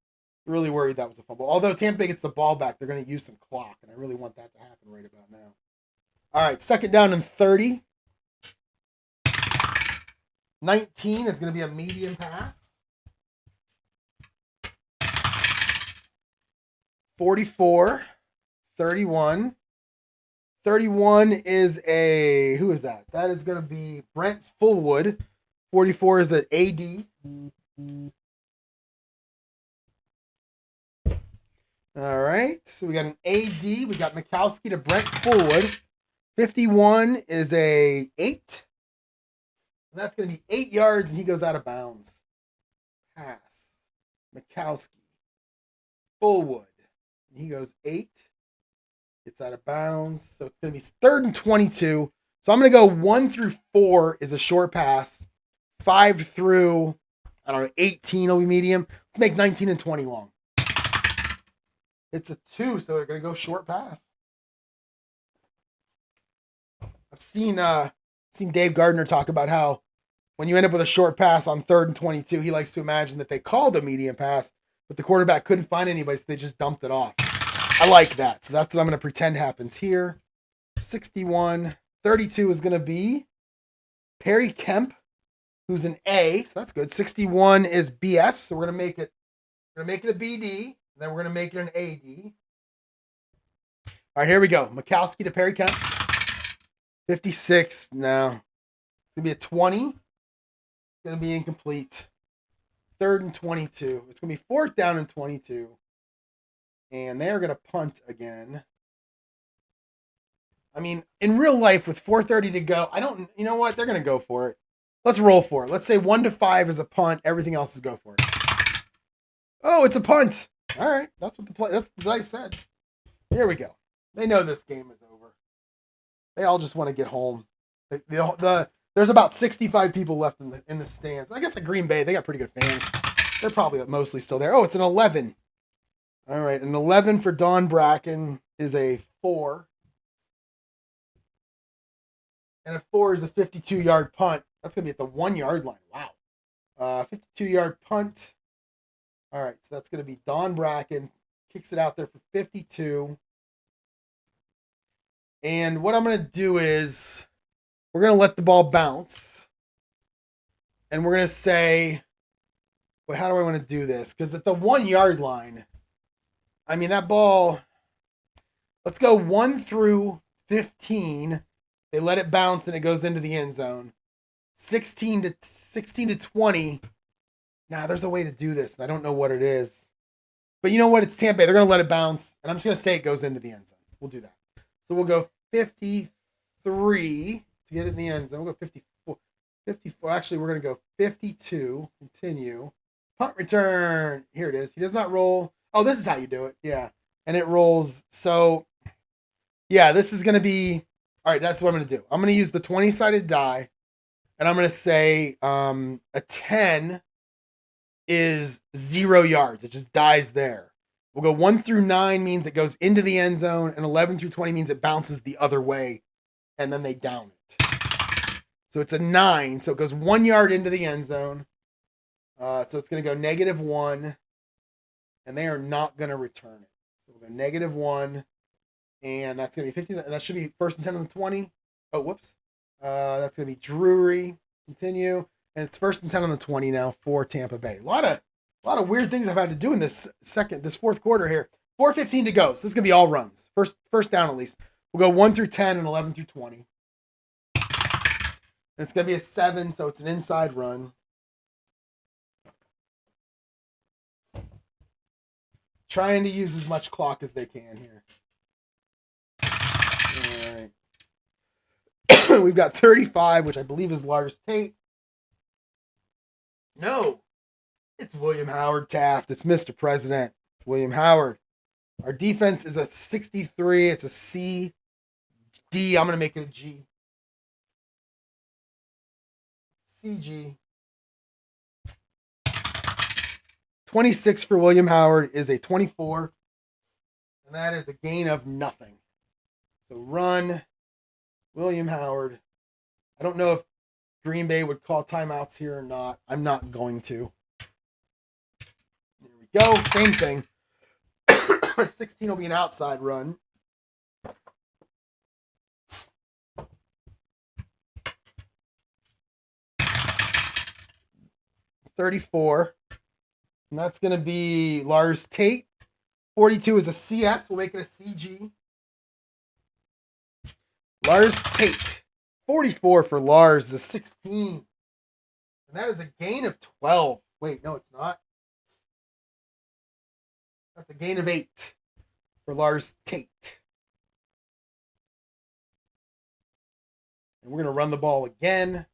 really worried that was a fumble. Although Tampa Bay gets the ball back, they're going to use some clock. And I really want that to happen right about now. All right, 2nd down and 30. 19 is going to be a medium pass. 44, 31. 31 is a, who is that? That is going to be Brent Fullwood. 44 is an AD. All right, so we got an AD. We got Mikowski to Brent Fullwood. 51 is a 8. And that's going to be 8 yards, and he goes out of bounds. Pass. Mikowski. Fullwood. And he goes 8. Gets out of bounds. So it's going to be 3rd and 22. So I'm going to go 1 through 4 is a short pass. 5 through, 18 will be medium. Let's make 19 and 20 long. It's a 2, so they're going to go short pass. I've seen Dave Gardner talk about how when you end up with a short pass on 3rd and 22, he likes to imagine that they called a medium pass, but the quarterback couldn't find anybody, so they just dumped it off. I like that. So that's what I'm going to pretend happens here. 61. 32 is going to be Perry Kemp, who's an A, so that's good. 61 is BS, so we're going to make it a BD, and then we're going to make it an AD. All right, here we go. Mikowski to Perry Kemp. 56. No. It's going to be a 20. It's going to be incomplete. 3rd and 22. It's going to be 4th down and 22. And they're going to punt again. I mean, in real life, with 4:30 to go, you know what? They're going to go for it. Let's roll for it. Let's say 1 to 5 is a punt. Everything else is go for it. Oh, it's a punt. All right. That's what I said. Here we go. They know this game is over. They all just want to get home. There's about 65 people left in the stands. I guess at Green Bay, they got pretty good fans. They're probably mostly still there. Oh, it's an 11. All right, an 11 for Don Bracken is a 4. And a 4 is a 52-yard punt. That's going to be at the 1-yard line. Wow. 52-yard punt. All right, so that's going to be Don Bracken. Kicks it out there for 52. And what I'm going to do is We're going to let the ball bounce. And we're going to say, well, how do I want to do this? Because at the 1 yard line, I mean, that ball, let's go 1 through 15. They let it bounce and it goes into the end zone. 16 to 20. Nah, there's a way to do this. And I don't know what it is. But you know what? It's Tampa Bay. They're going to let it bounce. And I'm just going to say it goes into the end zone. We'll do that. So we'll go 53 to get it in the end zone. We'll go 54. 54. Actually, we're going to go 52. Continue. Punt return. Here it is. He does not roll. Oh, this is how you do it. Yeah. And it rolls. So, yeah, this is going to be. All right, that's what I'm going to do. I'm going to use the 20-sided die. And I'm going to say a 10 is 0 yards. It just dies there. We'll go 1 through 9 means it goes into the end zone, and 11 through 20 means it bounces the other way, and then they down it. So it's a 9, so it goes 1 yard into the end zone. So it's going to go -1, and they are not going to return it. So we'll go -1, and that's going to be 50. And that should be 1st and 10 on the 20. Oh, whoops. That's going to be Drury. Continue. And it's 1st and 10 on the 20 now for Tampa Bay. A lot of weird things I've had to do in this fourth quarter here. 4:15 to go. So this is going to be all runs. First down at least. We'll go 1 through 10 and 11 through 20. And it's going to be a 7, so it's an inside run. Trying to use as much clock as they can here. All right. We've got 35, which I believe is Lars Tate. No, it's William Howard Taft. It's Mr. President, William Howard. Our defense is a 63. It's a C. D. I'm going to make it a G. CG. 26 for William Howard is a 24. And that is a gain of nothing. So run, William Howard. I don't know if Green Bay would call timeouts here or not. I'm not going to. There we go. Same thing. 16 will be an outside run. $34. And that's going to be Lars Tate. 42 is a CS. We'll make it a CG. Lars Tate. 44 for Lars is a 16. And that is a gain of 12. Wait, no, it's not. That's a gain of 8 for Lars Tate. And we're going to run the ball again.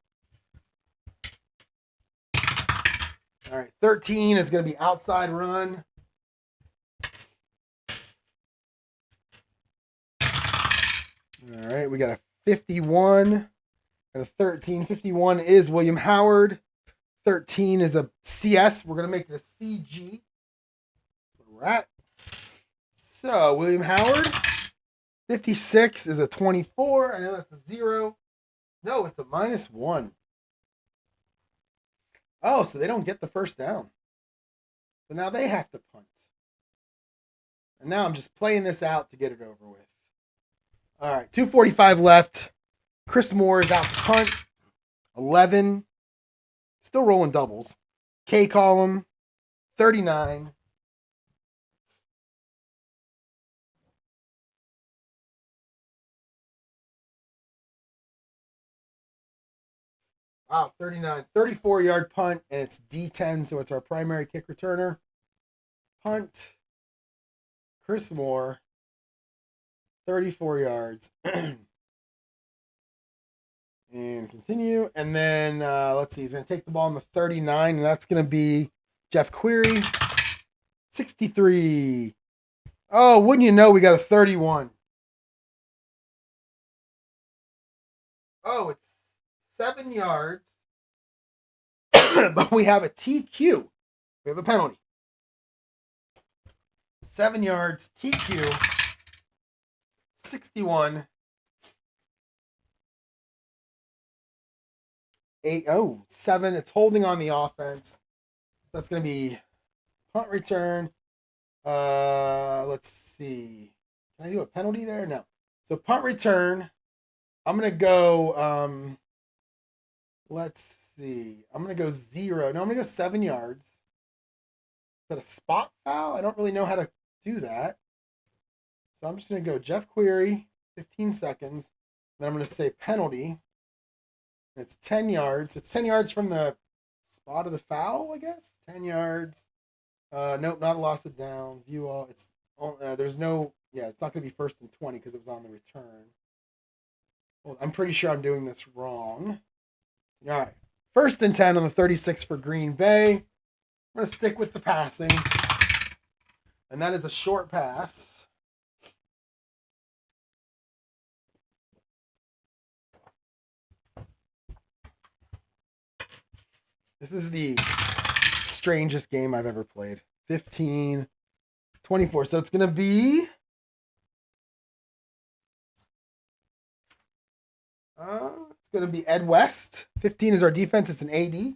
All right, 13 is going to be outside run. All right, we got a 51 and a 13. 51 is William Howard. 13 is a CS. We're going to make it a CG. That's where we're at. So, William Howard. 56 is a 24. I know that's a 0. No, it's a -1. Oh, so they don't get the first down. So now they have to punt. And now I'm just playing this out to get it over with. All right, 2:45 left. Chris Moore is out to punt. 11. Still rolling doubles. K column. 39. Wow, 39. 34-yard punt, and it's D10, so it's our primary kick returner. Punt. Chris Moore. 34 yards. And continue. And then, let's see, he's going to take the ball on the 39, and that's going to be Jeff Query. 63. Oh, wouldn't you know, we got a 31. Oh, it's 7 yards. But we have a TQ. We have a penalty. 7 yards, TQ. 61. 7. It's holding on the offense. That's going to be punt return. Let's see. Can I do a penalty there? No. So punt return. I'm going to go, let's see. I'm going to go 0. No, I'm going to go 7 yards. Is that a spot foul? I don't really know how to do that. So I'm just going to go Jeff Query, 15 seconds. Then I'm going to say penalty. It's 10 yards. It's 10 yards from the spot of the foul, I guess. 10 yards. Nope, not a loss of down. View all. It's there's no. Yeah, it's not going to be 1st and 20 because it was on the return. Well, I'm pretty sure I'm doing this wrong. All right, 1st and 10 on the 36 for Green Bay. I'm going to stick with the passing, and that is a short pass. This is the strangest game I've ever played. 15, 24. So it's going to be Ed West. 15 is our defense. It's an AD.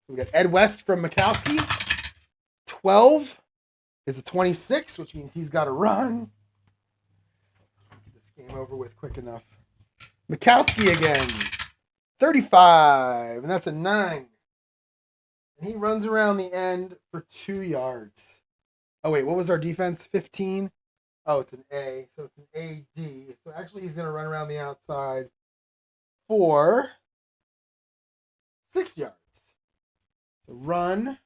So we got Ed West from Mikowski. 12 is a 26, which means he's got to run. Get this game over with quick enough. Mikowski again. 35, and that's a 9. And he runs around the end for 2 yards. Oh, wait, what was our defense? 15? Oh, it's an A, so it's an AD. So actually he's going to run around the outside for 6 yards. So run.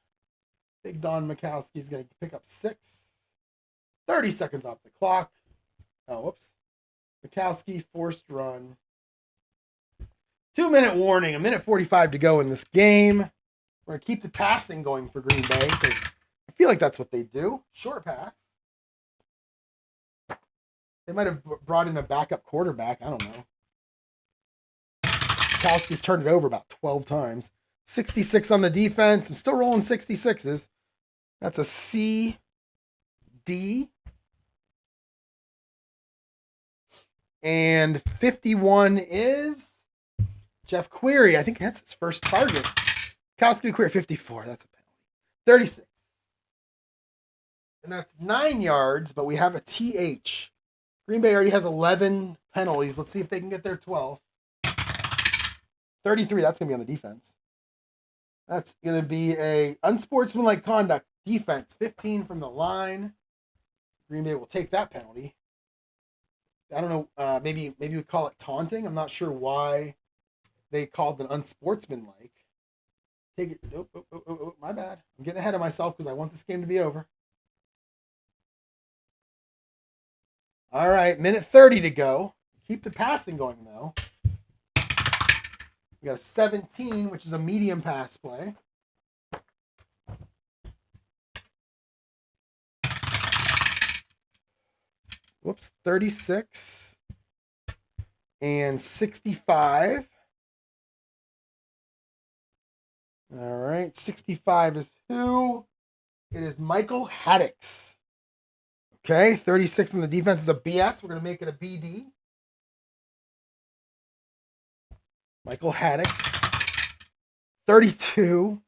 Big Don Mikowski is going to pick up 6. 30 seconds off the clock. Oh, whoops. Mikowski, forced run. 2-minute warning, 1:45 to go in this game. We're going to keep the passing going for Green Bay because I feel like that's what they do. Short pass. They might have brought in a backup quarterback. I don't know. Mikowski's turned it over about 12 times. 66 on the defense. I'm still rolling 66s. That's a C, D. And 51 is Jeff Query. I think that's his first target. Mikowski to Query, 54. That's a penalty. 36. And that's 9 yards, but we have a TH. Green Bay already has 11 penalties. Let's see if they can get their 12. 33, that's going to be on the defense. That's going to be a unsportsmanlike conduct defense. 15 from the line. Green Bay will take that penalty. I don't know. Maybe we call it taunting. I'm not sure why they called it unsportsmanlike. Take it. Oh, my bad. I'm getting ahead of myself because I want this game to be over. All right, 1:30 to go. Keep the passing going, though. We got a 17, which is a medium pass play. Whoops, 36 and 65. All right, 65 is who? It is Michael Haddix. Okay, 36 on the defense is a BS. We're going to make it a BD. Michael Haddix. 32,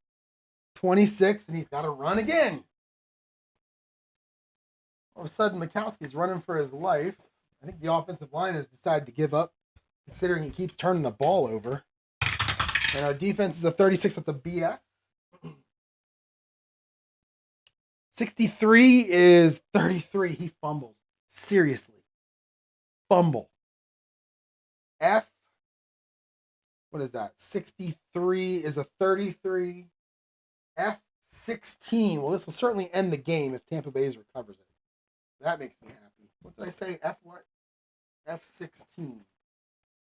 26, and he's got to run again. All of a sudden, Mikowski's running for his life. I think the offensive line has decided to give up, considering he keeps turning the ball over. And our defense is a 36. That's a BS. 63 is 33. He fumbles. Seriously. Fumble. F. What is that? 63 is a 33. F16. Well, this will certainly end the game if Tampa Bay recovers it. That makes me happy. What did I say? F what? F16.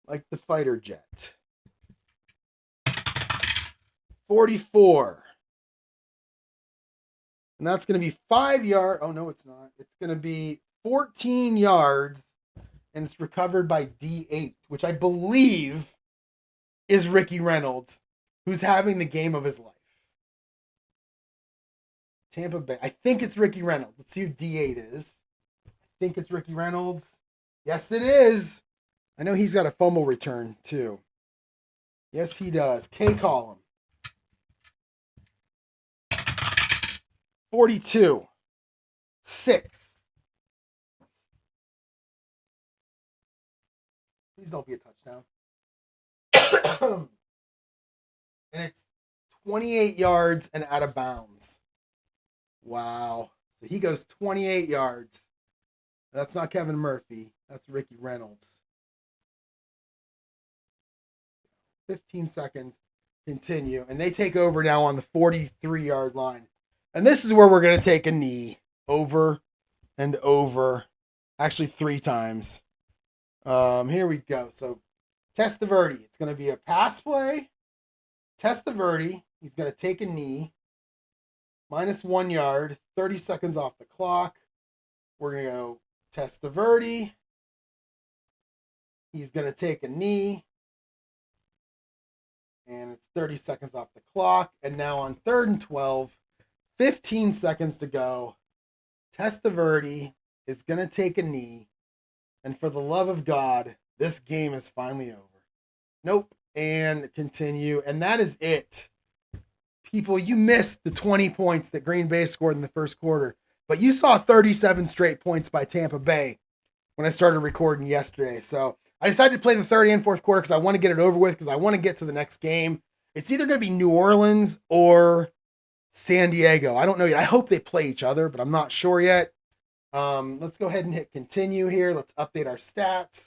Like the fighter jet. 44. And that's going to be 5 yards. Oh, no, it's not. It's going to be 14 yards, and it's recovered by D8, which I believe is Ricky Reynolds, who's having the game of his life. Tampa Bay. I think it's Ricky Reynolds. Let's see who D8 is. I think it's Ricky Reynolds. Yes, it is. I know he's got a fumble return, too. Yes, he does. K column. 42. 6. Please don't be a touchdown. And it's 28 yards and out of bounds. Wow. So he goes 28 yards. That's not Kevin Murphy. That's Ricky Reynolds. 15 seconds. Continue. And they take over now on the 43-yard line. And this is where we're going to take a knee over and over. Actually, 3 times. Here we go. So, Testaverde. It's going to be a pass play. Testaverde. He's going to take a knee. -1 yard. 30 seconds off the clock. We're going to go Testaverde. He's going to take a knee. And it's 30 seconds off the clock. And now on 3rd and 12, 15 seconds to go. Testaverde is going to take a knee. And for the love of God, this game is finally over. Nope. And continue. And that is it. People, you missed the 20 points that Green Bay scored in the first quarter. But you saw 37 straight points by Tampa Bay when I started recording yesterday. So I decided to play the third and fourth quarter because I want to get it over with, because I want to get to the next game. It's either going to be New Orleans or San Diego. I don't know yet. I hope they play each other, but I'm not sure yet. Let's go ahead and hit continue here. Let's update our stats.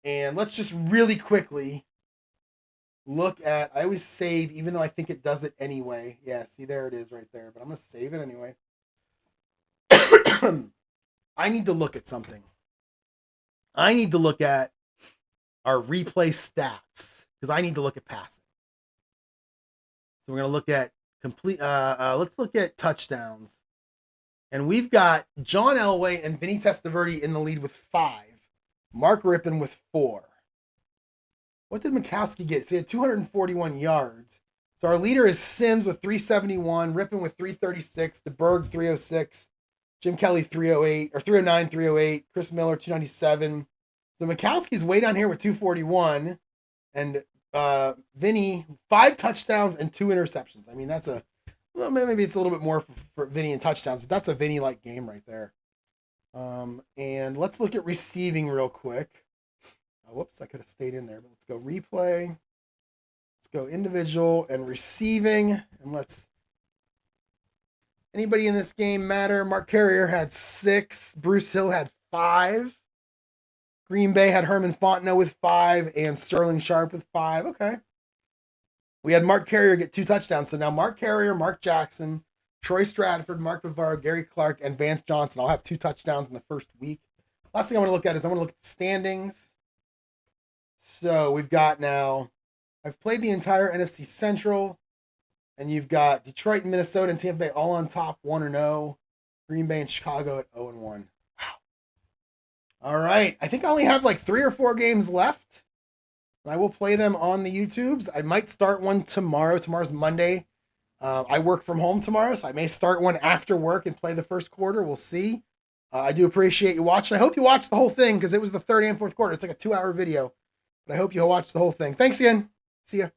And let's just really quickly look at, I always save, even though I think it does it anyway. Yeah, see, there it is right there. But I'm going to save it anyway. I need to look at something. I need to look at our replay stats because I need to look at passing. So we're going to look at let's look at touchdowns. And we've got John Elway and Vinny Testaverde in the lead with 5. Mark Rippon with 4. What did Mikowski get? So he had 241 yards. So our leader is Sims with 371, Rippon with 336, DeBerg 306, Jim Kelly 308, or 309, 308, Chris Miller 297. So Mikowski's way down here with 241, and Vinny 5 touchdowns and 2 interceptions. I mean, that's well, maybe it's a little bit more for Vinny in touchdowns, but that's a Vinny-like game right there. And let's look at receiving real quick. Whoops, I could have stayed in there, but let's go replay. Let's go individual and receiving, and anybody in this game matter? Mark Carrier had 6. Bruce Hill had 5. Green Bay had Herman Fontenot with 5 and Sterling Sharp with 5. Okay. We had Mark Carrier get 2 touchdowns. So now Mark Carrier, Mark Jackson, Troy Stratford, Mark Bavaro, Gary Clark, and Vance Johnson all have 2 touchdowns in the first week. Last thing I want to look at is I want to look at the standings. So we've got now, I've played the entire NFC Central, and you've got Detroit, Minnesota, and Tampa Bay all on top 1-0. Green Bay and Chicago at 0-1. Wow. All right. I think I only have like 3 or 4 games left. I will play them on the YouTubes. I might start one tomorrow. Tomorrow's Monday. I work from home tomorrow, so I may start one after work and play the first quarter. We'll see. I do appreciate you watching. I hope you watched the whole thing because it was the third and fourth quarter. It's like a 2-hour video. But I hope you watched the whole thing. Thanks again. See ya.